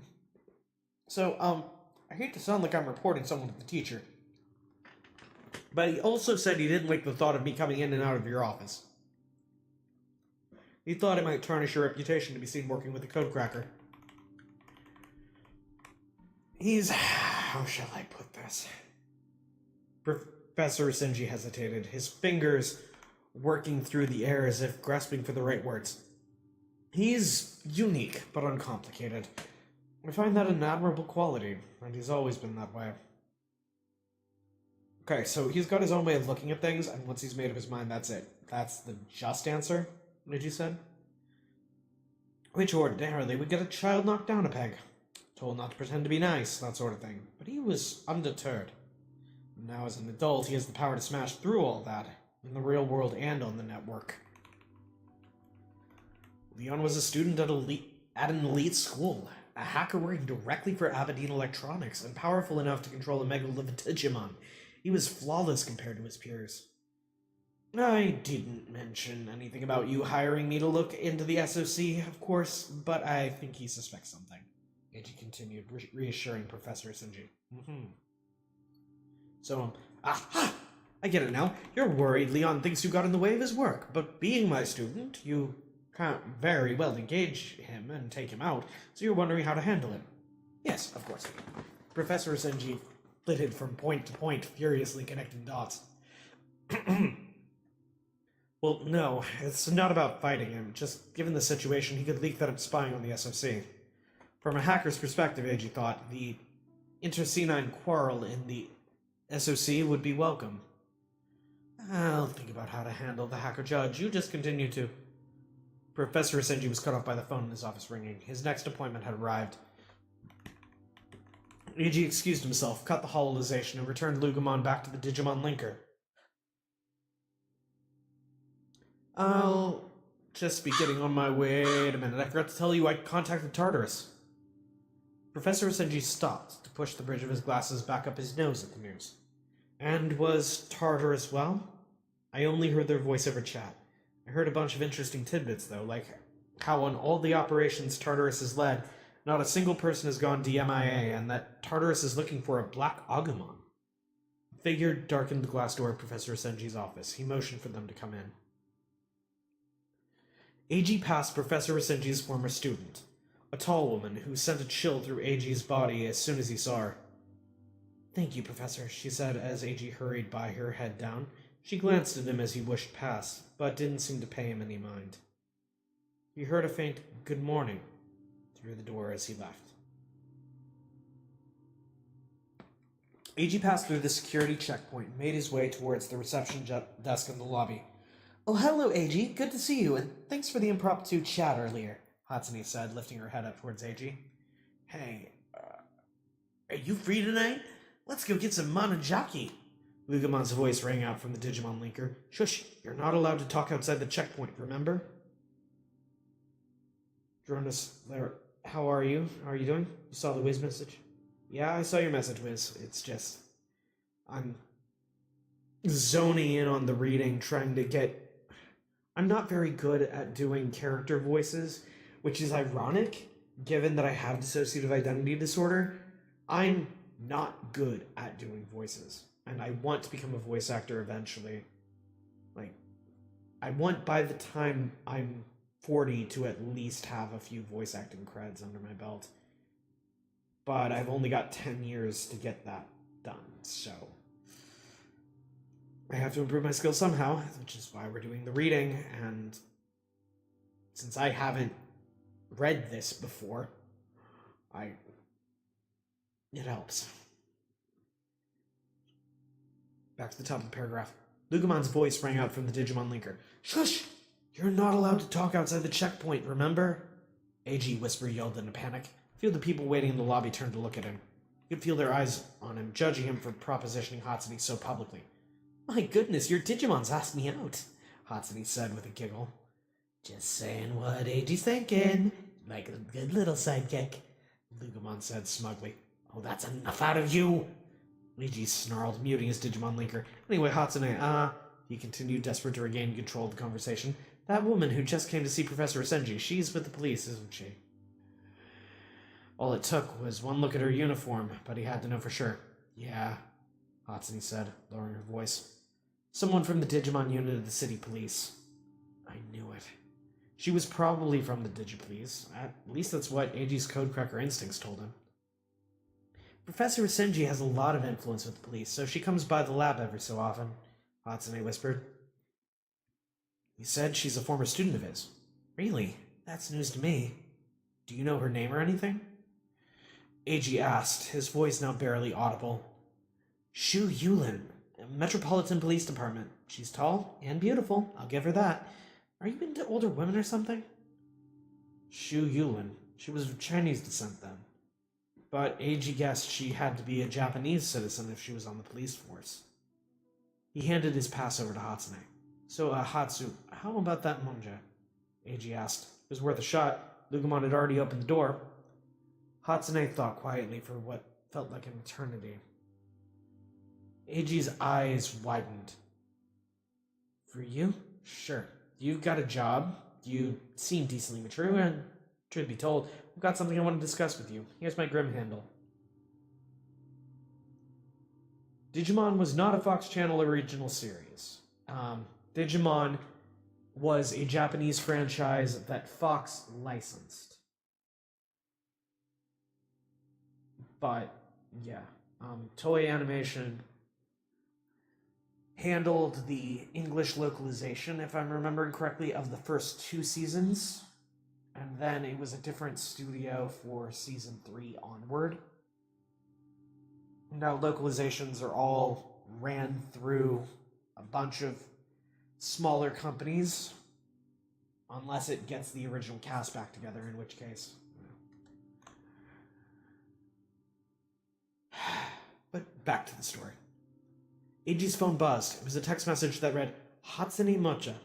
So, I hate to sound like I'm reporting someone to the teacher, but he also said he didn't like the thought of me coming in and out of your office. He thought it might tarnish your reputation to be seen working with a code cracker. How shall I put this? Professor Senji hesitated, his fingers working through the air as if grasping for the right words. He's unique, but uncomplicated. I find that an admirable quality, and he's always been that way. Okay, so he's got his own way of looking at things, and once he's made up his mind, that's it. That's the just answer, did you say? Which ordinarily would get a child knocked down a peg. Told not to pretend to be nice, that sort of thing. But he was undeterred. Now as an adult, he has the power to smash through all that, in the real world and on the network. Leon was a student at an elite school, a hacker working directly for Aberdeen Electronics, and powerful enough to control a megalith Digimon. He was flawless compared to his peers. I didn't mention anything about you hiring me to look into the SOC, of course, but I think he suspects something. Eiji continued, reassuring Professor Senji. So, I get it now. You're worried Leon thinks you got in the way of his work, but being my student, you can't very well engage him and take him out, so you're wondering how to handle it. Yes, of course. Professor Senji flitted from point to point, furiously connecting dots. Well, no, it's not about fighting him. Just given the situation, he could leak that I'm spying on the SOC. From a hacker's perspective, Eiji thought, the intercanine quarrel in the SOC would be welcome. I'll think about how to handle the hacker judge. You just continue to. Professor Senji was cut off by the phone in his office ringing. His next appointment had arrived. Eiji excused himself, cut the hololization, and returned Lugumon back to the Digimon linker. I'll just be getting on my way. Wait a minute, I forgot to tell you I contacted Tartarus. Professor Senji stopped to push the bridge of his glasses back up his nose at the news. And was Tartarus well? I only heard their voice over chat. I heard a bunch of interesting tidbits, though, like how on all the operations Tartarus has led, not a single person has gone DMIA, and that Tartarus is looking for a black Agumon. A figure darkened the glass door of Professor Senji's office. He motioned for them to come in. Eiji passed Professor Senji's former student, a tall woman who sent a chill through Eiji's body as soon as he saw her. Thank you, Professor, she said as Eiji hurried by, her head down. She glanced at him as he whooshed past, but didn't seem to pay him any mind. He heard a faint good morning through the door as he left. Eiji passed through the security checkpoint and made his way towards the reception desk in the lobby. Oh, hello, Eiji. Good to see you, and thanks for the impromptu chat earlier, Hatsune said, lifting her head up towards Eiji. Hey, are you free tonight? Let's go get some Monojaki. Lugumon's voice rang out from the Digimon linker. Shush, you're not allowed to talk outside the checkpoint, remember? Dronis, how are you? How are you doing? You saw the Wiz message? Yeah, I saw your message, Wiz. It's just, I'm zoning in on the reading, trying to get... I'm not very good at doing character voices, which is ironic, given that I have dissociative identity disorder. I'm not good at doing voices. And I want to become a voice actor eventually. Like, I want by the time I'm 40 to at least have a few voice acting creds under my belt. But I've only got 10 years to get that done, so I have to improve my skills somehow, which is why we're doing the reading, and since I haven't read this before, it helps. Back to the top of the paragraph. Lugamon's voice rang out from the Digimon linker. Shush! You're not allowed to talk outside the checkpoint, remember? AG Whisper yelled in a panic. A few of the people waiting in the lobby turned to look at him. You could feel their eyes on him, judging him for propositioning Hatsune so publicly. My goodness, your Digimons asked me out, Hatsune said with a giggle. Just saying what AG's thinking. Like a good little sidekick, Lugumon said smugly. Oh, that's enough out of you! Luigi snarled, muting his Digimon linker. Anyway, Hatsune, he continued, desperate to regain control of the conversation. That woman who just came to see Professor Senji, she's with the police, isn't she? All it took was one look at her uniform, but he had to know for sure. Yeah, Hatsune said, lowering her voice. Someone from the Digimon unit of the city police. I knew it. She was probably from the Digipolice. At least that's what AG's codecracker instincts told him. Professor Senji has a lot of influence with the police, so she comes by the lab every so often, Hatsune whispered. He said she's a former student of his. Really? That's news to me. Do you know her name or anything? AG asked, his voice now barely audible. Shu Yulin, Metropolitan Police Department. She's tall and beautiful, I'll give her that. Are you into older women or something? Shu Yulin. She was of Chinese descent then. But AG guessed she had to be a Japanese citizen if she was on the police force. He handed his pass over to Hatsune. So, Hatsu, how about that monja? AG asked. It was worth a shot. Lugumon had already opened the door. Hatsune thought quietly for what felt like an eternity. AG's eyes widened. For you? Sure. You've got a job. You seem decently mature, and truth be told, I've got something I want to discuss with you. Here's my Grim handle. Digimon was not a Fox Channel original series. Digimon was a Japanese franchise that Fox licensed. But, yeah. Toei Animation handled the English localization, if I'm remembering correctly, of the first 2 seasons. And then it was a different studio for season 3 onward. Now, localizations are all ran through a bunch of smaller companies, unless it gets the original cast back together, in which case. But back to the story. AG's phone buzzed. It was a text message that read, Hatsune Mocha.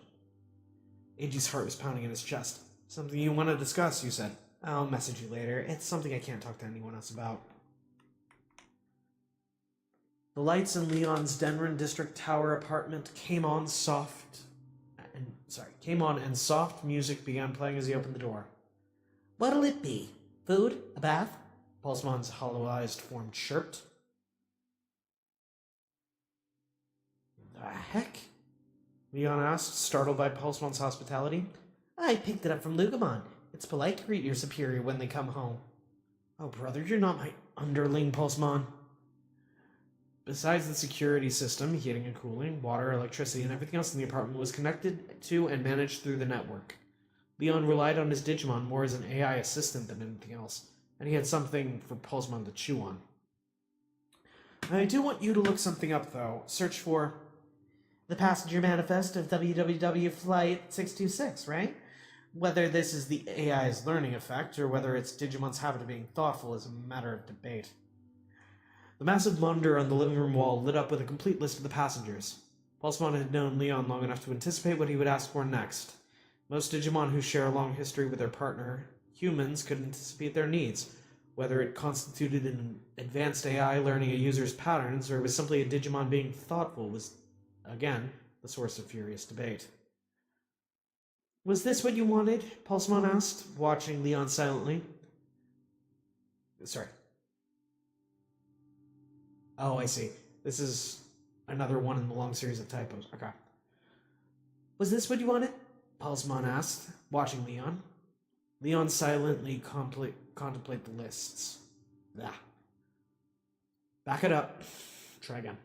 AG's heart was pounding in his chest. Something you want to discuss, you said. I'll message you later. It's something I can't talk to anyone else about. The lights in Leon's Denrin District Tower apartment came on and soft music began playing as he opened the door. What'll it be? Food? A bath? Pulsemon's hollow-eyed form chirped. The heck? Leon asked, startled by Pulsemon's hospitality. I picked it up from Lugumon. It's polite to greet your superior when they come home. Oh, brother, you're not my underling, Pulsemon. Besides the security system, heating and cooling, water, electricity, and everything else in the apartment was connected to and managed through the network. Leon relied on his Digimon more as an AI assistant than anything else, and he had something for Pulsemon to chew on. I do want you to look something up, though. Search for the passenger manifest of WWW Flight 626, right? Whether this is the AI's learning effect, or whether it's Digimon's habit of being thoughtful is a matter of debate. The massive monitor on the living room wall lit up with a complete list of the passengers. Pulsemon had known Leon long enough to anticipate what he would ask for next. Most Digimon who share a long history with their partner, humans, could anticipate their needs, whether it constituted an advanced AI learning a user's patterns, or was simply a Digimon being thoughtful was, again, the source of furious debate. Was this what you wanted? Pulsemon asked, watching Leon silently. Oh, I see. This is another one in the long series of typos. Okay. Was this what you wanted? Pulsmon asked, watching Leon. Leon silently contemplate the lists. Ah. Back it up. Try again.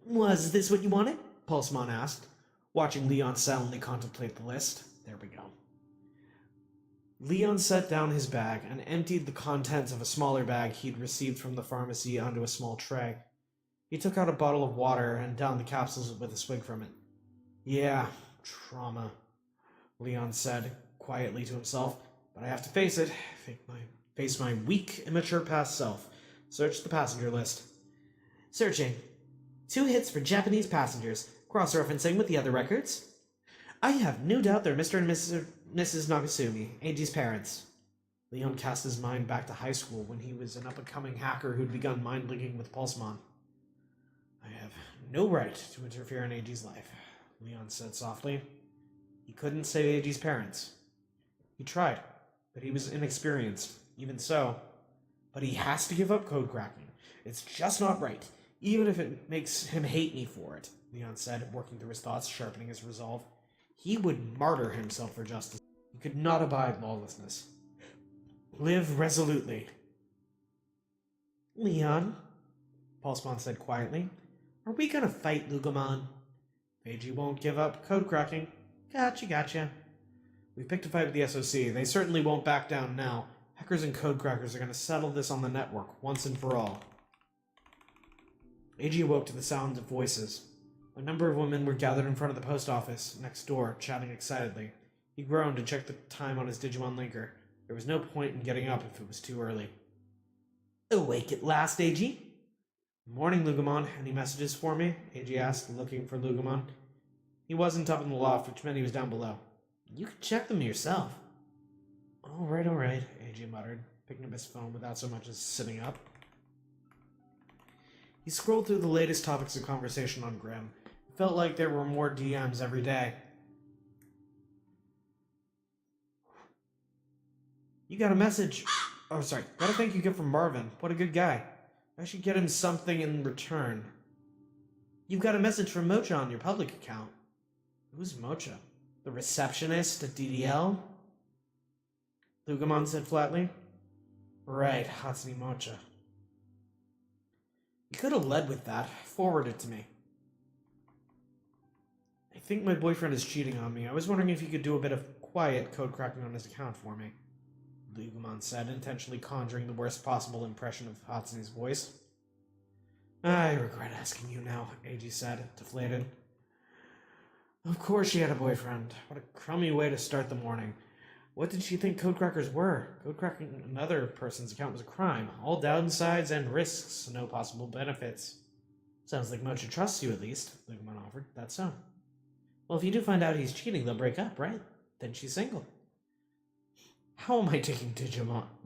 Was this what you wanted? Pulsmon asked, watching Leon silently contemplate the list. There we go. Leon set down his bag and emptied the contents of a smaller bag he'd received from the pharmacy onto a small tray. He took out a bottle of water and downed the capsules with a swig from it. Yeah, trauma, Leon said quietly to himself, but I have to face it. Face my weak, immature past self. Search the passenger list. Searching. 2 hits for Japanese passengers, cross-referencing with the other records. I have no doubt they're Mr. and Mrs. Nagasumi, Eiji's parents. Leon cast his mind back to high school when he was an up-and-coming hacker who'd begun mind-linking with Pulsmon. I have no right to interfere in Eiji's life, Leon said softly. He couldn't save Eiji's parents. He tried, but he was inexperienced, even so. But he has to give up code cracking. It's just not right, even if it makes him hate me for it, Leon said, working through his thoughts, sharpening his resolve. He would martyr himself for justice. He could not abide lawlessness. Live resolutely. Leon, Pulsmon said quietly, are we gonna fight Lugomon? Eiji won't give up code cracking. Gotcha. We picked a fight with the SOC. They certainly won't back down now. Hackers and code crackers are gonna settle this on the network, once and for all. Eiji awoke to the sound of voices. A number of women were gathered in front of the post office, next door, chatting excitedly. He groaned and checked the time on his Digimon linker. There was no point in getting up if it was too early. Awake at last, Eiji? Morning, Lugomon. Any messages for me? Eiji asked, looking for Lugomon. He wasn't up in the loft, which meant he was down below. You could check them yourself. All right, Eiji muttered, picking up his phone without so much as sitting up. He scrolled through the latest topics of conversation on Grimm. It felt like there were more DMs every day. You got a message. Oh, sorry. Got a thank you gift from Marvin. What a good guy. I should get him something in return. You've got a message from Mocha on your public account. Who's Mocha? The receptionist at DDL? Lugomon said flatly. Right, Hatsune Mocha. You could have led with that. Forward it to me. I think my boyfriend is cheating on me. I was wondering if you could do a bit of quiet code cracking on his account for me, Lugomon said, intentionally conjuring the worst possible impression of Hatsune's voice. I regret asking you now, Eiji said, deflated. Of course she had a boyfriend. What a crummy way to start the morning. What did she think code crackers were? Code cracking another person's account was a crime. All downsides and risks, no possible benefits. Sounds like Mocha trusts you at least, Lugomon offered. That's so. Well, if you do find out he's cheating, they'll break up, right? Then she's single. How am I taking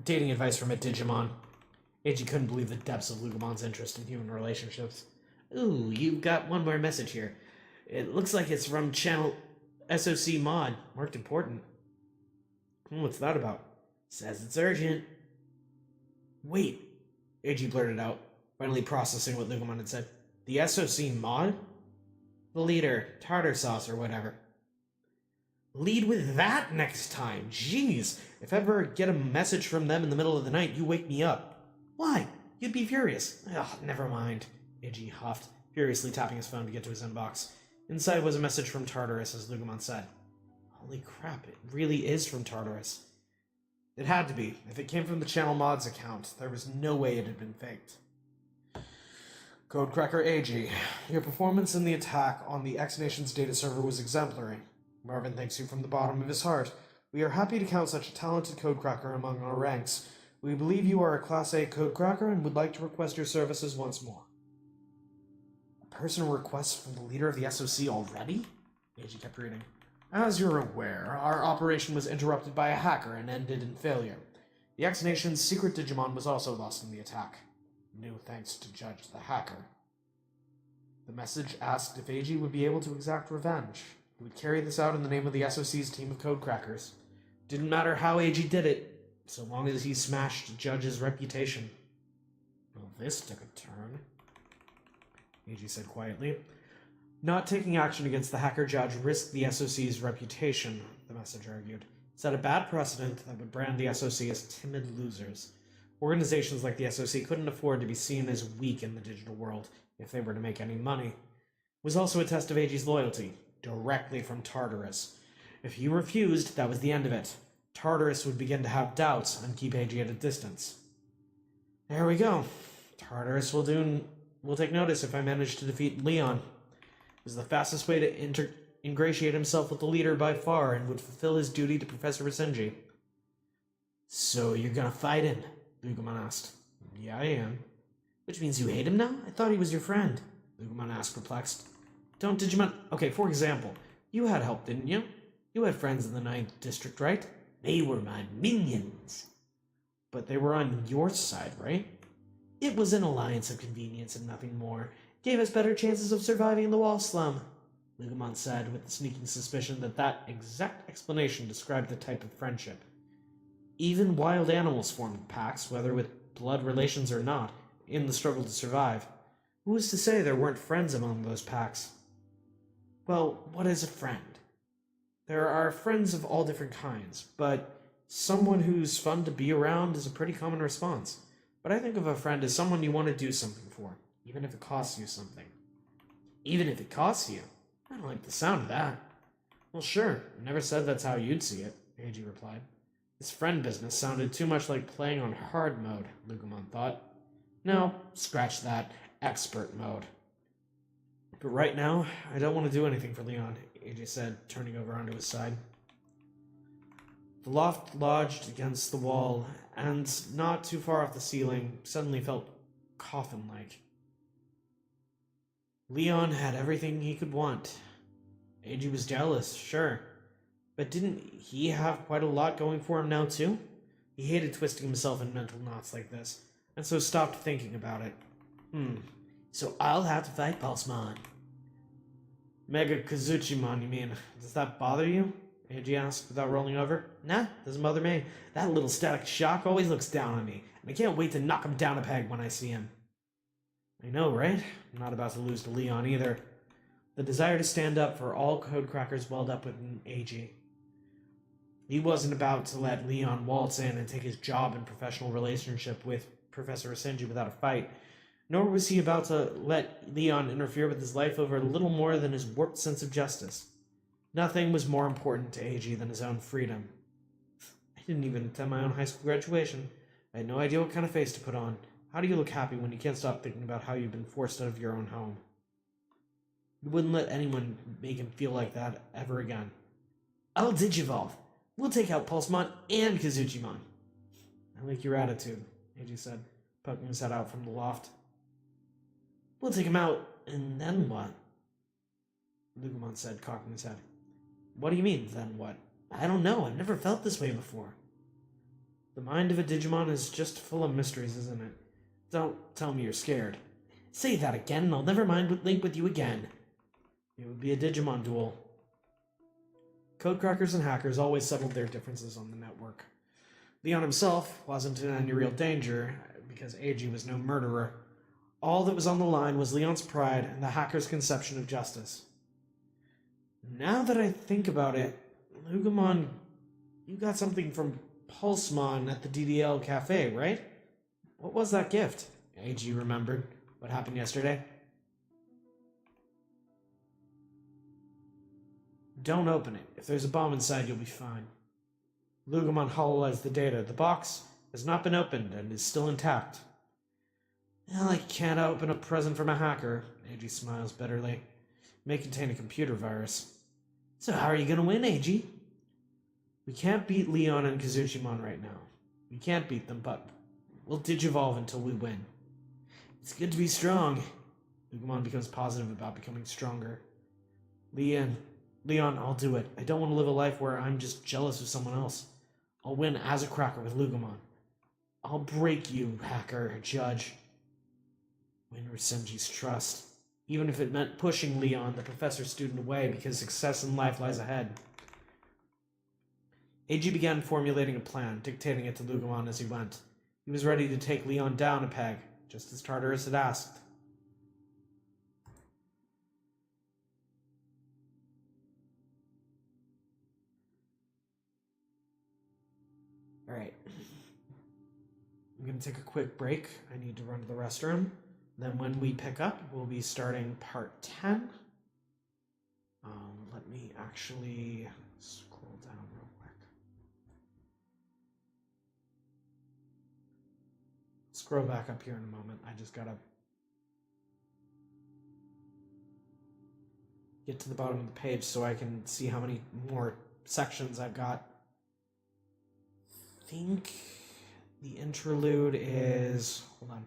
dating advice from a Digimon? Eiji couldn't believe the depths of Lugomon's interest in human relationships. Ooh, you've got one more message here. It looks like it's from channel SOC mod, marked important. What's that about? Says it's urgent. Wait, Eiji blurted out, finally processing what Lugomon had said. The SOC mod? The leader, tartar sauce or whatever. Lead with that next time. Jeez, if I ever get a message from them in the middle of the night, you wake me up. Why? You'd be furious. Ugh, never mind. Eiji huffed, furiously tapping his phone to get to his inbox. Inside was a message from Tartarus, as Lugomon said. Holy crap, it really is from Tartarus. It had to be. If it came from the Channel Mods account, there was no way it had been faked. Codecracker Eiji, your performance in the attack on the X Nation's data server was exemplary. Marvin thanks you from the bottom of his heart. We are happy to count such a talented codecracker among our ranks. We believe you are a Class A codecracker and would like to request your services once more. A personal request from the leader of the SOC already? Eiji kept reading. As you're aware, our operation was interrupted by a hacker and ended in failure. The X Nation's secret Digimon was also lost in the attack. No thanks to Judge the hacker. The message asked if Eiji would be able to exact revenge. He would carry this out in the name of the SOC's team of codecrackers. Didn't matter how Eiji did it, so long as he smashed Judge's reputation. Well, this took a turn. Eiji said quietly. Not taking action against the hacker judge risked the SOC's reputation, the message argued. It set a bad precedent that would brand the SOC as timid losers. Organizations like the SOC couldn't afford to be seen as weak in the digital world if they were to make any money. It was also a test of Eiji's loyalty, directly from Tartarus. If he refused, that was the end of it. Tartarus would begin to have doubts and keep Eiji at a distance. There we go. Tartarus will take notice if I manage to defeat Leon. It was the fastest way to ingratiate himself with the leader by far and would fulfill his duty to Professor Rasenji. So you're gonna fight him? Lugumon asked. Yeah, I am. Which means you hate him now? I thought he was your friend. Lugumon asked, perplexed. Don't Digimon... Okay, for example, you had help, didn't you? You had friends in the 9th District, right? They were my minions. But they were on your side, right? It was an alliance of convenience and nothing more. Gave us better chances of surviving in the wall slum, Lugumon said, with the sneaking suspicion that that exact explanation described the type of friendship. Even wild animals formed packs, whether with blood relations or not, in the struggle to survive. Who is to say there weren't friends among those packs? Well, what is a friend? There are friends of all different kinds, but someone who's fun to be around is a pretty common response. But I think of a friend as someone you want to do something for, even if it costs you something. Even if it costs you? I don't like the sound of that. Well, sure, I never said that's how you'd see it, Eiji replied. This friend business sounded too much like playing on hard mode, Lugumon thought. No, scratch that. Expert mode. But right now, I don't want to do anything for Leon, Eiji said, turning over onto his side. The loft lodged against the wall, and not too far off the ceiling, suddenly felt coffin-like. Leon had everything he could want. Eiji was jealous, sure. But didn't he have quite a lot going for him now, too? He hated twisting himself in mental knots like this, and so stopped thinking about it. So I'll have to fight Pulsemon. Mega Kazuchimon, you mean? Does that bother you? Eiji asked without rolling over. Nah, doesn't bother me. That little static shock always looks down on me, and I can't wait to knock him down a peg when I see him. I know, right? I'm not about to lose to Leon either. The desire to stand up for all codecrackers welled up within Eiji. He wasn't about to let Leon waltz in and take his job and professional relationship with Professor Rasenji without a fight, nor was he about to let Leon interfere with his life over little more than his warped sense of justice. Nothing was more important to Eiji than his own freedom. I didn't even attend my own high school graduation. I had no idea what kind of face to put on. How do you look happy when you can't stop thinking about how you've been forced out of your own home? You wouldn't let anyone make him feel like that ever again. I'll Digivolve. We'll take out Pulsemon and Kazuchimon. I like your attitude, Eiji said, poking his head out from the loft. We'll take him out, and then what? Lugumon said, cocking his head. What do you mean, then what? I don't know. I've never felt this way before. The mind of a Digimon is just full of mysteries, isn't it? Don't tell me you're scared. Say that again, and I'll never link with you again. It would be a Digimon duel. Codecrackers and hackers always settled their differences on the network. Leon himself wasn't in any real danger, because Eiji was no murderer. All that was on the line was Leon's pride and the hacker's conception of justice. Now that I think about it, Lugumon, you got something from Pulsemon at the DDL cafe, right? What was that gift? Eiji remembered what happened yesterday. Don't open it. If there's a bomb inside, you'll be fine. Lugumon hololized the data. The box has not been opened and is still intact. Well, I can't open a present from a hacker, Eiji smiles bitterly. It may contain a computer virus. So how are you going to win, Eiji? We can't beat Leon and Kazuchimon right now. We can't beat them, but we'll digivolve until we win. It's good to be strong. Lugumon becomes positive about becoming stronger. Leon, I'll do it. I don't want to live a life where I'm just jealous of someone else. I'll win as a cracker with Lugumon. I'll break you, hacker, judge. Win Rasenji's trust, even if it meant pushing Leon, the professor's student, away because success in life lies ahead. Eiji began formulating a plan, dictating it to Lugumon as he went. He was ready to take Leon down a peg, just as Tartarus had asked. I'm going to take a quick break. I need to run to the restroom. Then when we pick up, we'll be starting part 10. Let me actually scroll down real quick. Scroll back up here in a moment. I just gotta get to the bottom of the page so I can see how many more sections I've got. I think the interlude is... Hold on.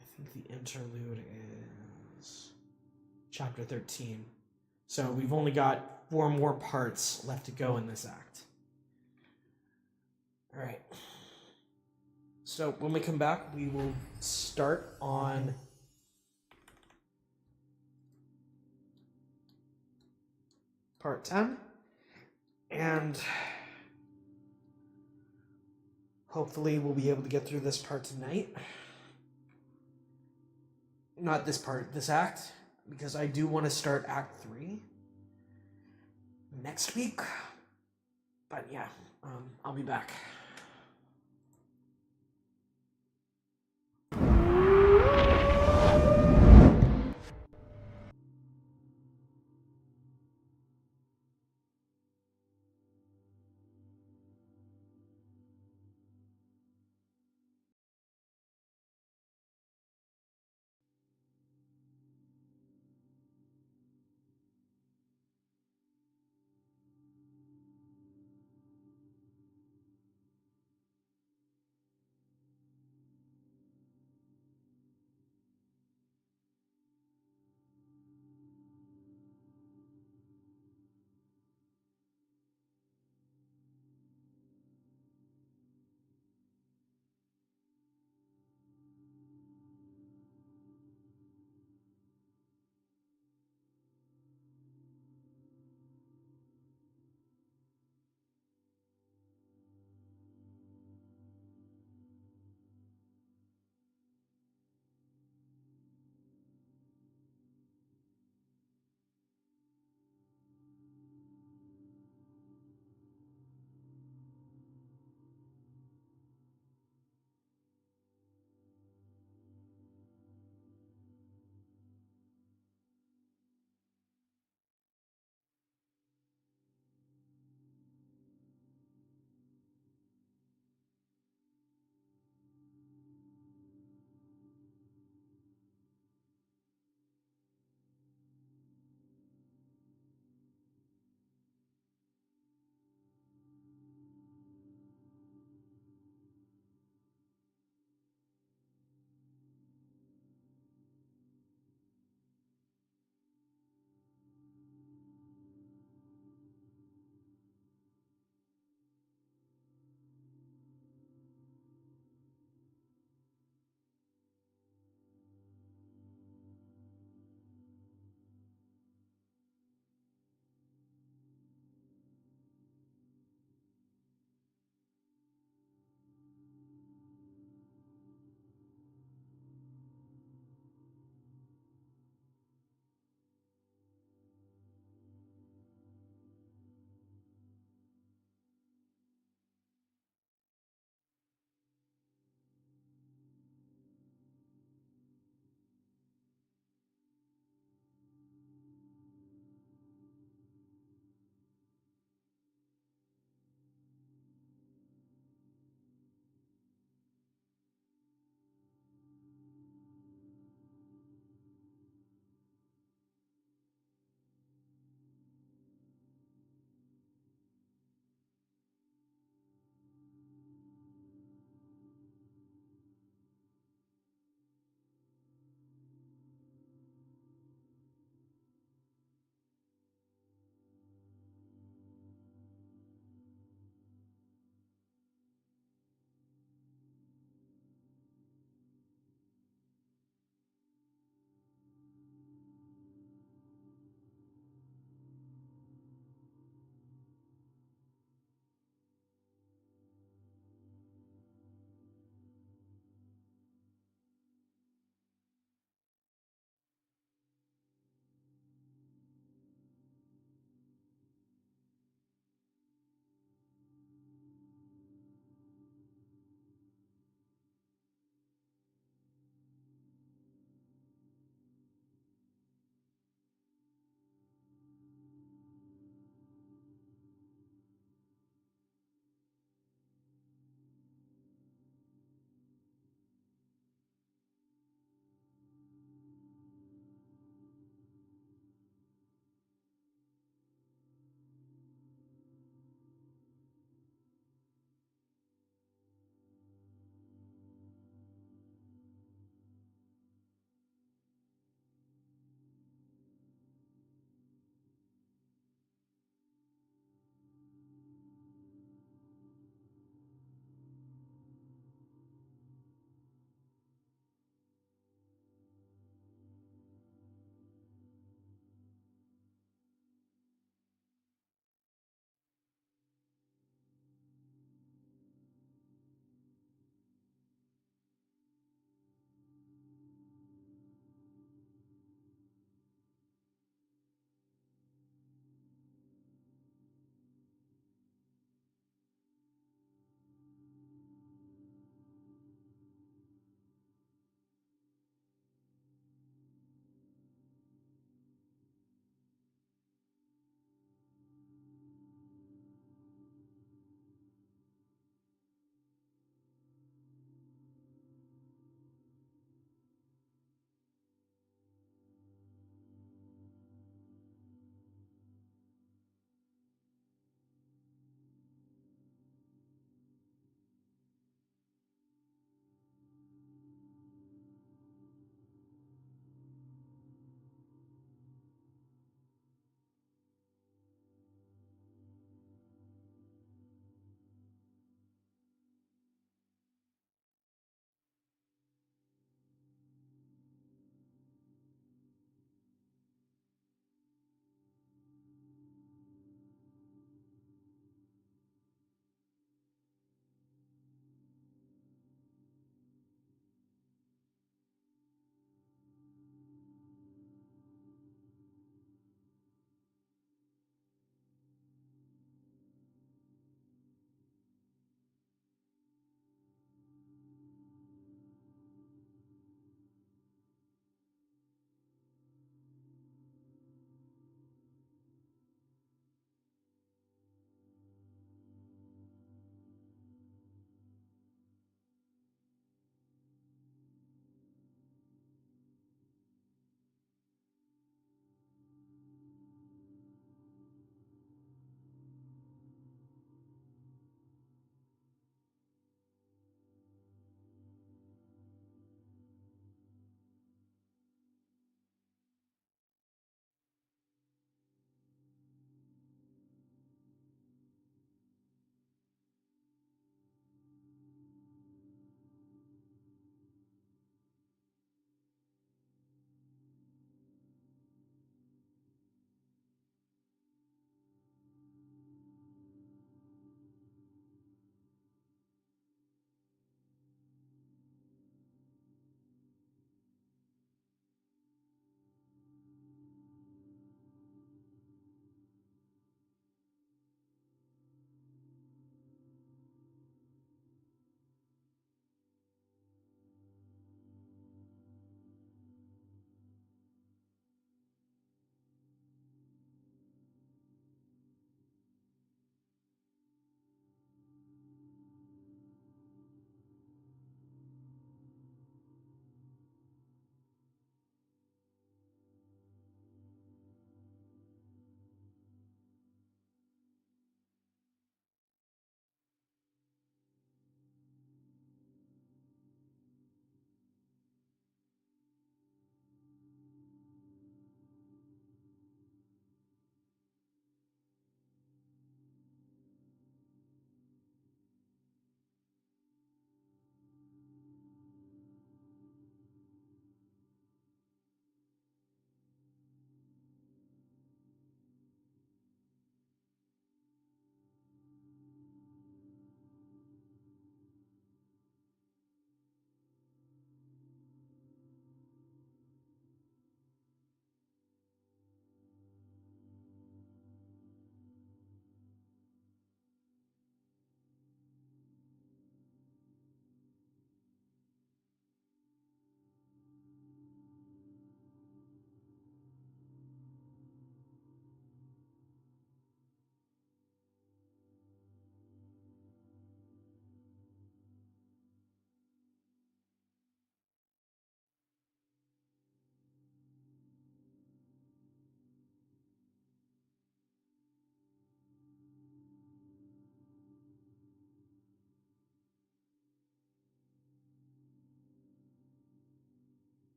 I think the interlude is chapter 13. So we've only got 4 more parts left to go in this act. All right. So when we come back, we will start on part 10. And hopefully we'll be able to get through this part tonight. Not this part, this act, because I do want to start Act 3 next week. But yeah, I'll be back.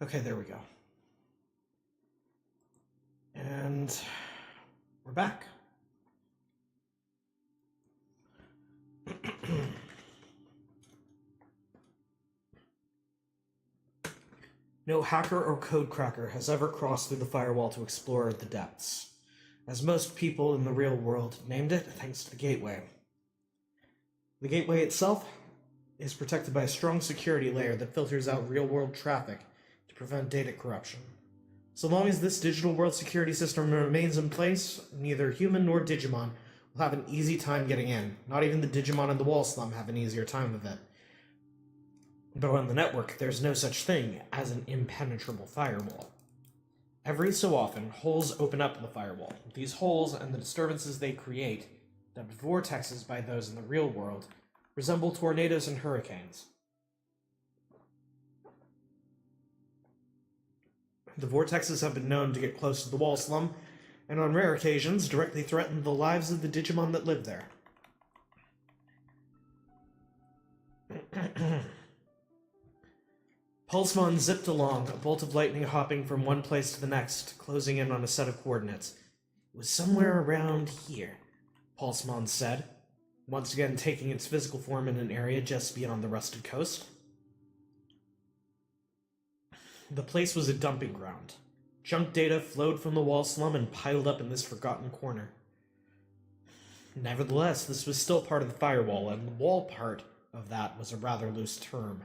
Okay, there we go. And we're back. No hacker or codecracker has ever crossed through the firewall to explore the depths, as most people in the real world named it thanks to the gateway. The gateway itself is protected by a strong security layer that filters out real-world traffic to prevent data corruption. So long as this digital world security system remains in place, neither human nor Digimon will have an easy time getting in. Not even the Digimon in the wall slum have an easier time of it. Though on the network, there's no such thing as an impenetrable firewall. Every so often, holes open up in the firewall. These holes and the disturbances they create, dubbed vortexes by those in the real world, resemble tornadoes and hurricanes. The vortexes have been known to get close to the wall slum, and on rare occasions directly threaten the lives of the Digimon that live there. Pulsemon zipped along, a bolt of lightning hopping from one place to the next, closing in on a set of coordinates. It was somewhere around here, Pulsemon said, once again taking its physical form in an area just beyond the rusted coast. The place was a dumping ground. Junk data flowed from the wall slum and piled up in this forgotten corner. Nevertheless, this was still part of the firewall, and the wall part of that was a rather loose term.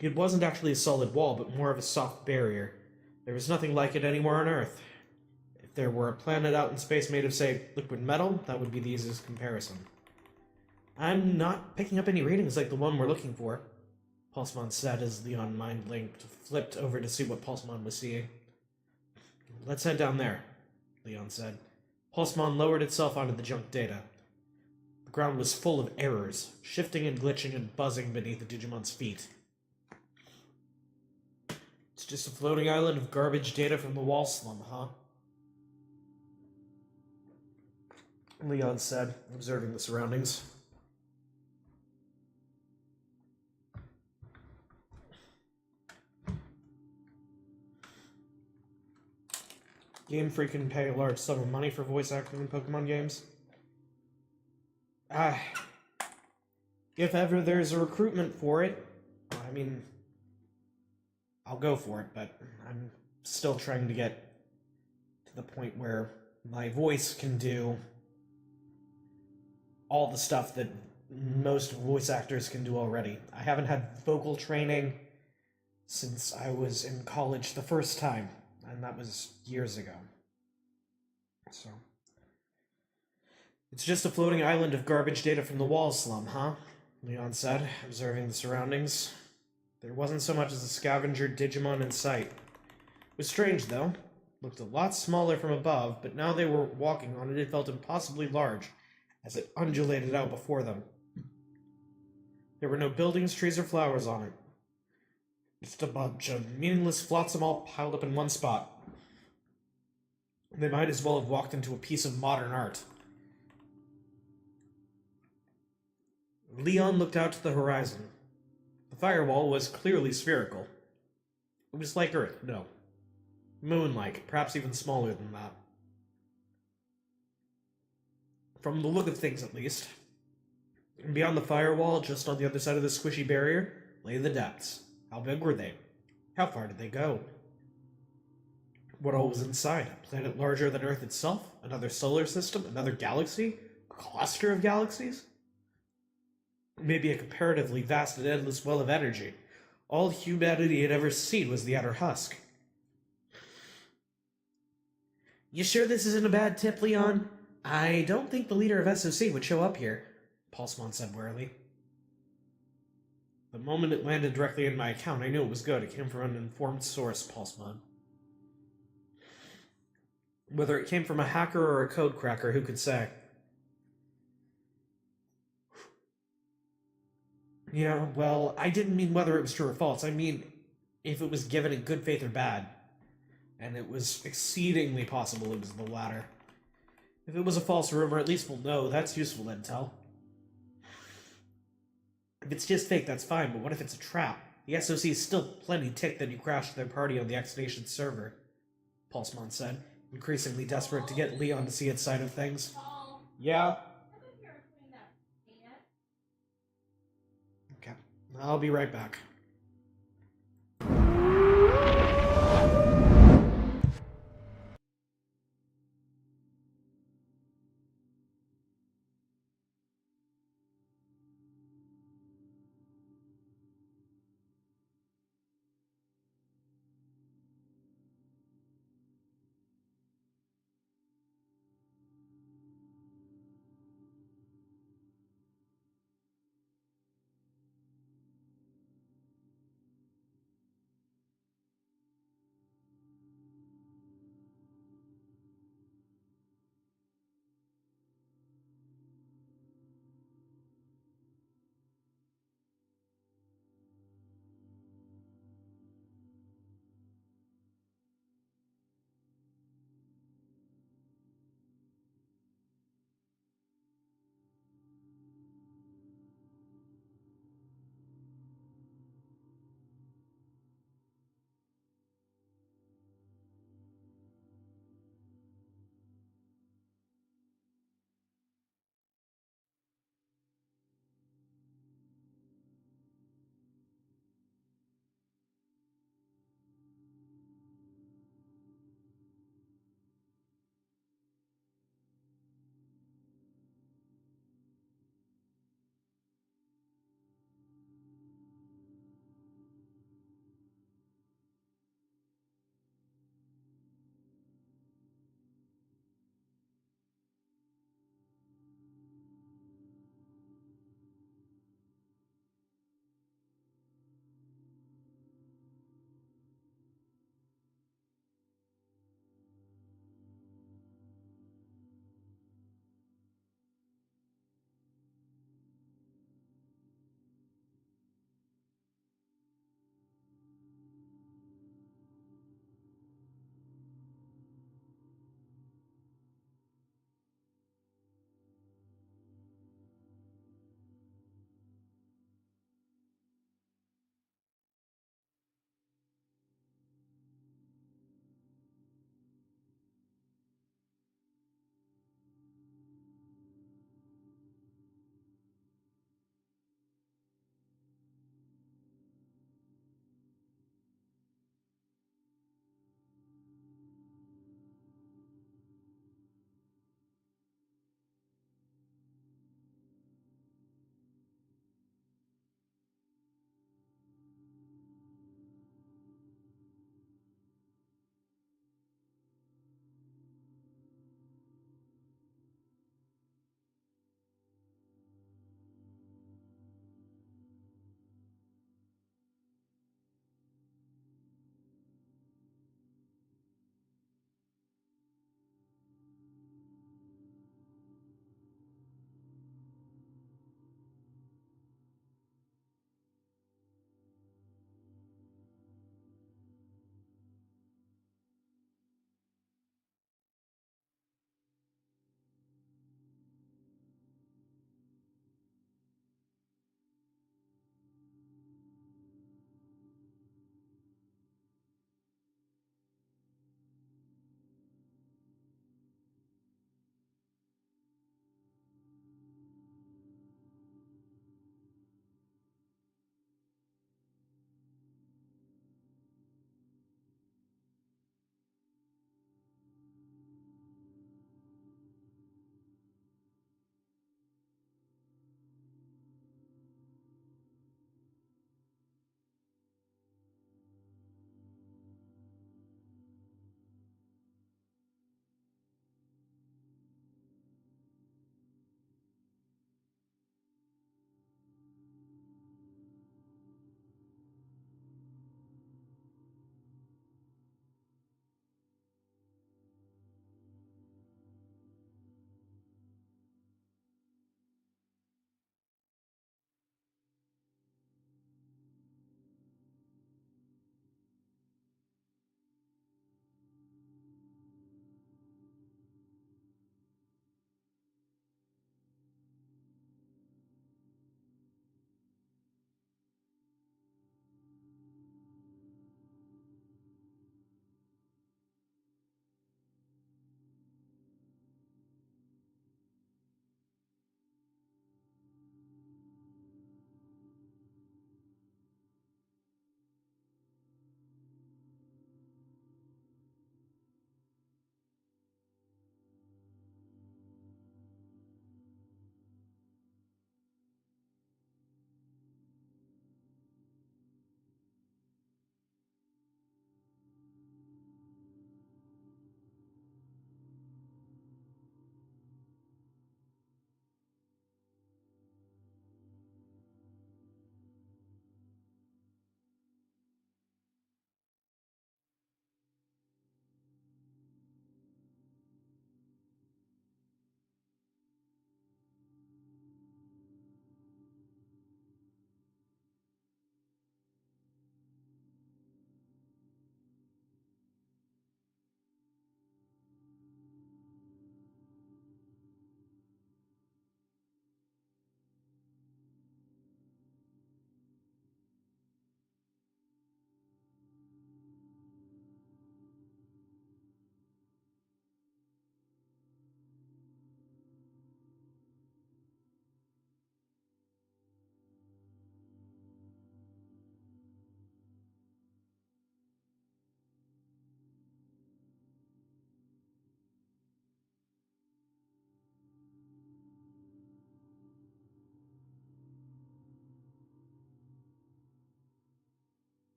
It wasn't actually a solid wall, but more of a soft barrier. There was nothing like it anywhere on Earth. If there were a planet out in space made of, say, liquid metal, that would be the easiest comparison. I'm not picking up any readings like the one we're looking for, Pulsemon said as Leon mind-linked, flipped over to see what Pulsemon was seeing. Let's head down there, Leon said. Pulsemon lowered itself onto the junk data. The ground was full of errors, shifting and glitching and buzzing beneath the Digimon's feet. It's just a floating island of garbage data from the wall slum, huh? Leon said, observing the surroundings. Game Freak can pay a large sum of money for voice acting in Pokemon games. If ever there's a recruitment for it, I mean, I'll go for it, but I'm still trying to get to the point where my voice can do all the stuff that most voice actors can do already. I haven't had vocal training since I was in college the first time, and that was years ago. So, it's just a floating island of garbage data from the wall slum, huh? Leon said, observing the surroundings. There wasn't so much as a scavenger Digimon in sight. It was strange, though. Looked a lot smaller from above, but now they were walking on it, it felt impossibly large, as it undulated out before them. There were no buildings, trees, or flowers on it. Just a bunch of meaningless flotsam all piled up in one spot. They might as well have walked into a piece of modern art. Leon looked out to the horizon. The firewall was clearly spherical. It was like Earth, no. Moon-like, perhaps even smaller than that. From the look of things, at least. And beyond the firewall, just on the other side of the squishy barrier, lay the depths. How big were they? How far did they go? What all was inside? A planet larger than Earth itself? Another solar system? Another galaxy? A cluster of galaxies? Maybe a comparatively vast and endless well of energy. All humanity had ever seen was the outer husk. You sure this isn't a bad tip, Leon? I don't think the leader of SOC would show up here, Pulsemon said warily. The moment it landed directly in my account, I knew it was good. It came from an informed source, Pulsemon. Whether it came from a hacker or a code cracker, who could say? Yeah, well, I didn't mean whether it was true or false. I mean, if it was given in good faith or bad. And it was exceedingly possible it was the latter. If it was a false rumor, at least we'll know. That's useful intel. If it's just fake, that's fine, but what if it's a trap? The SOC is still plenty ticked that you crashed their party on the X Nation server, Pulsemon said, increasingly desperate to get Leon to see its side of things. Yeah? Okay. I'll be right back.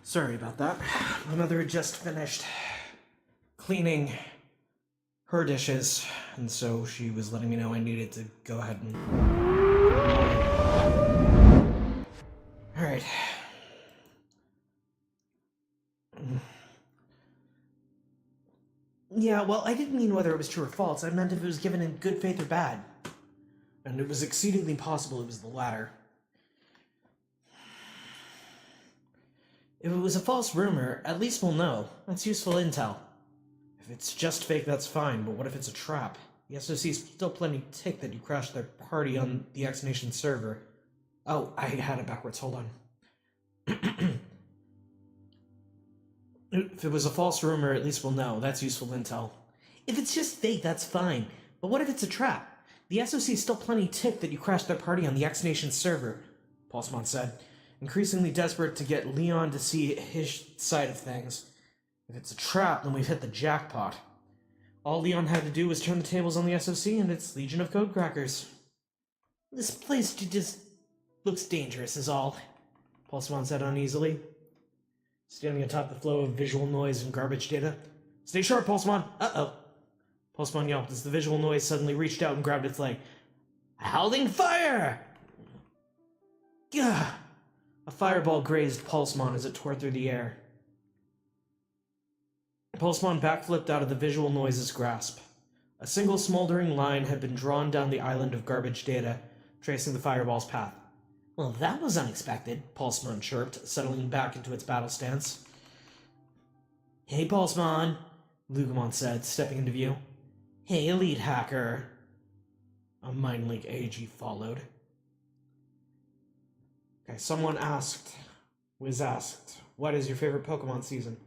Sorry about that. My mother had just finished cleaning her dishes, and so she was letting me know I needed to go ahead and... Alright. Yeah, well, I didn't mean whether it was true or false. I meant if it was given in good faith or bad. And it was exceedingly possible it was the latter. If it was a false rumor, at least we'll know. That's useful intel. If it's just fake, that's fine, but what if it's a trap? The SOC's still plenty ticked that you crashed their party on the X Nation server. Oh, I had it backwards, hold on. If it was a false rumor, at least we'll know. That's useful intel. If it's just fake, that's fine, but what if it's a trap? The SOC's still plenty ticked that you crashed their party on the X Nation server, Pulsemon said, increasingly desperate to get Leon to see his side of things. If it's a trap, then we've hit the jackpot. All Leon had to do was turn the tables on the SOC and its legion of codecrackers. This place just looks dangerous is all, Pulsemon said uneasily, standing atop the flow of visual noise and garbage data. Stay sharp, Pulsemon! Uh-oh. Pulsemon yelped as the visual noise suddenly reached out and grabbed its leg. Howling fire! Gah! A fireball grazed Pulsemon as it tore through the air. Pulsemon backflipped out of the visual noise's grasp. A single smoldering line had been drawn down the island of garbage data, tracing the fireball's path. Well, that was unexpected, Pulsemon chirped, settling back into its battle stance. Hey, Pulsemon, Lugumon said, stepping into view. Hey, Elite Hacker. A Mind Link AG followed. Okay, someone asked, what is your favorite Pokemon season?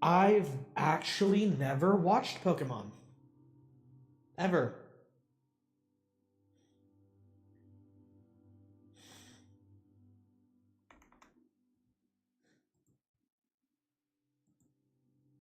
I've actually never watched Pokemon. Ever.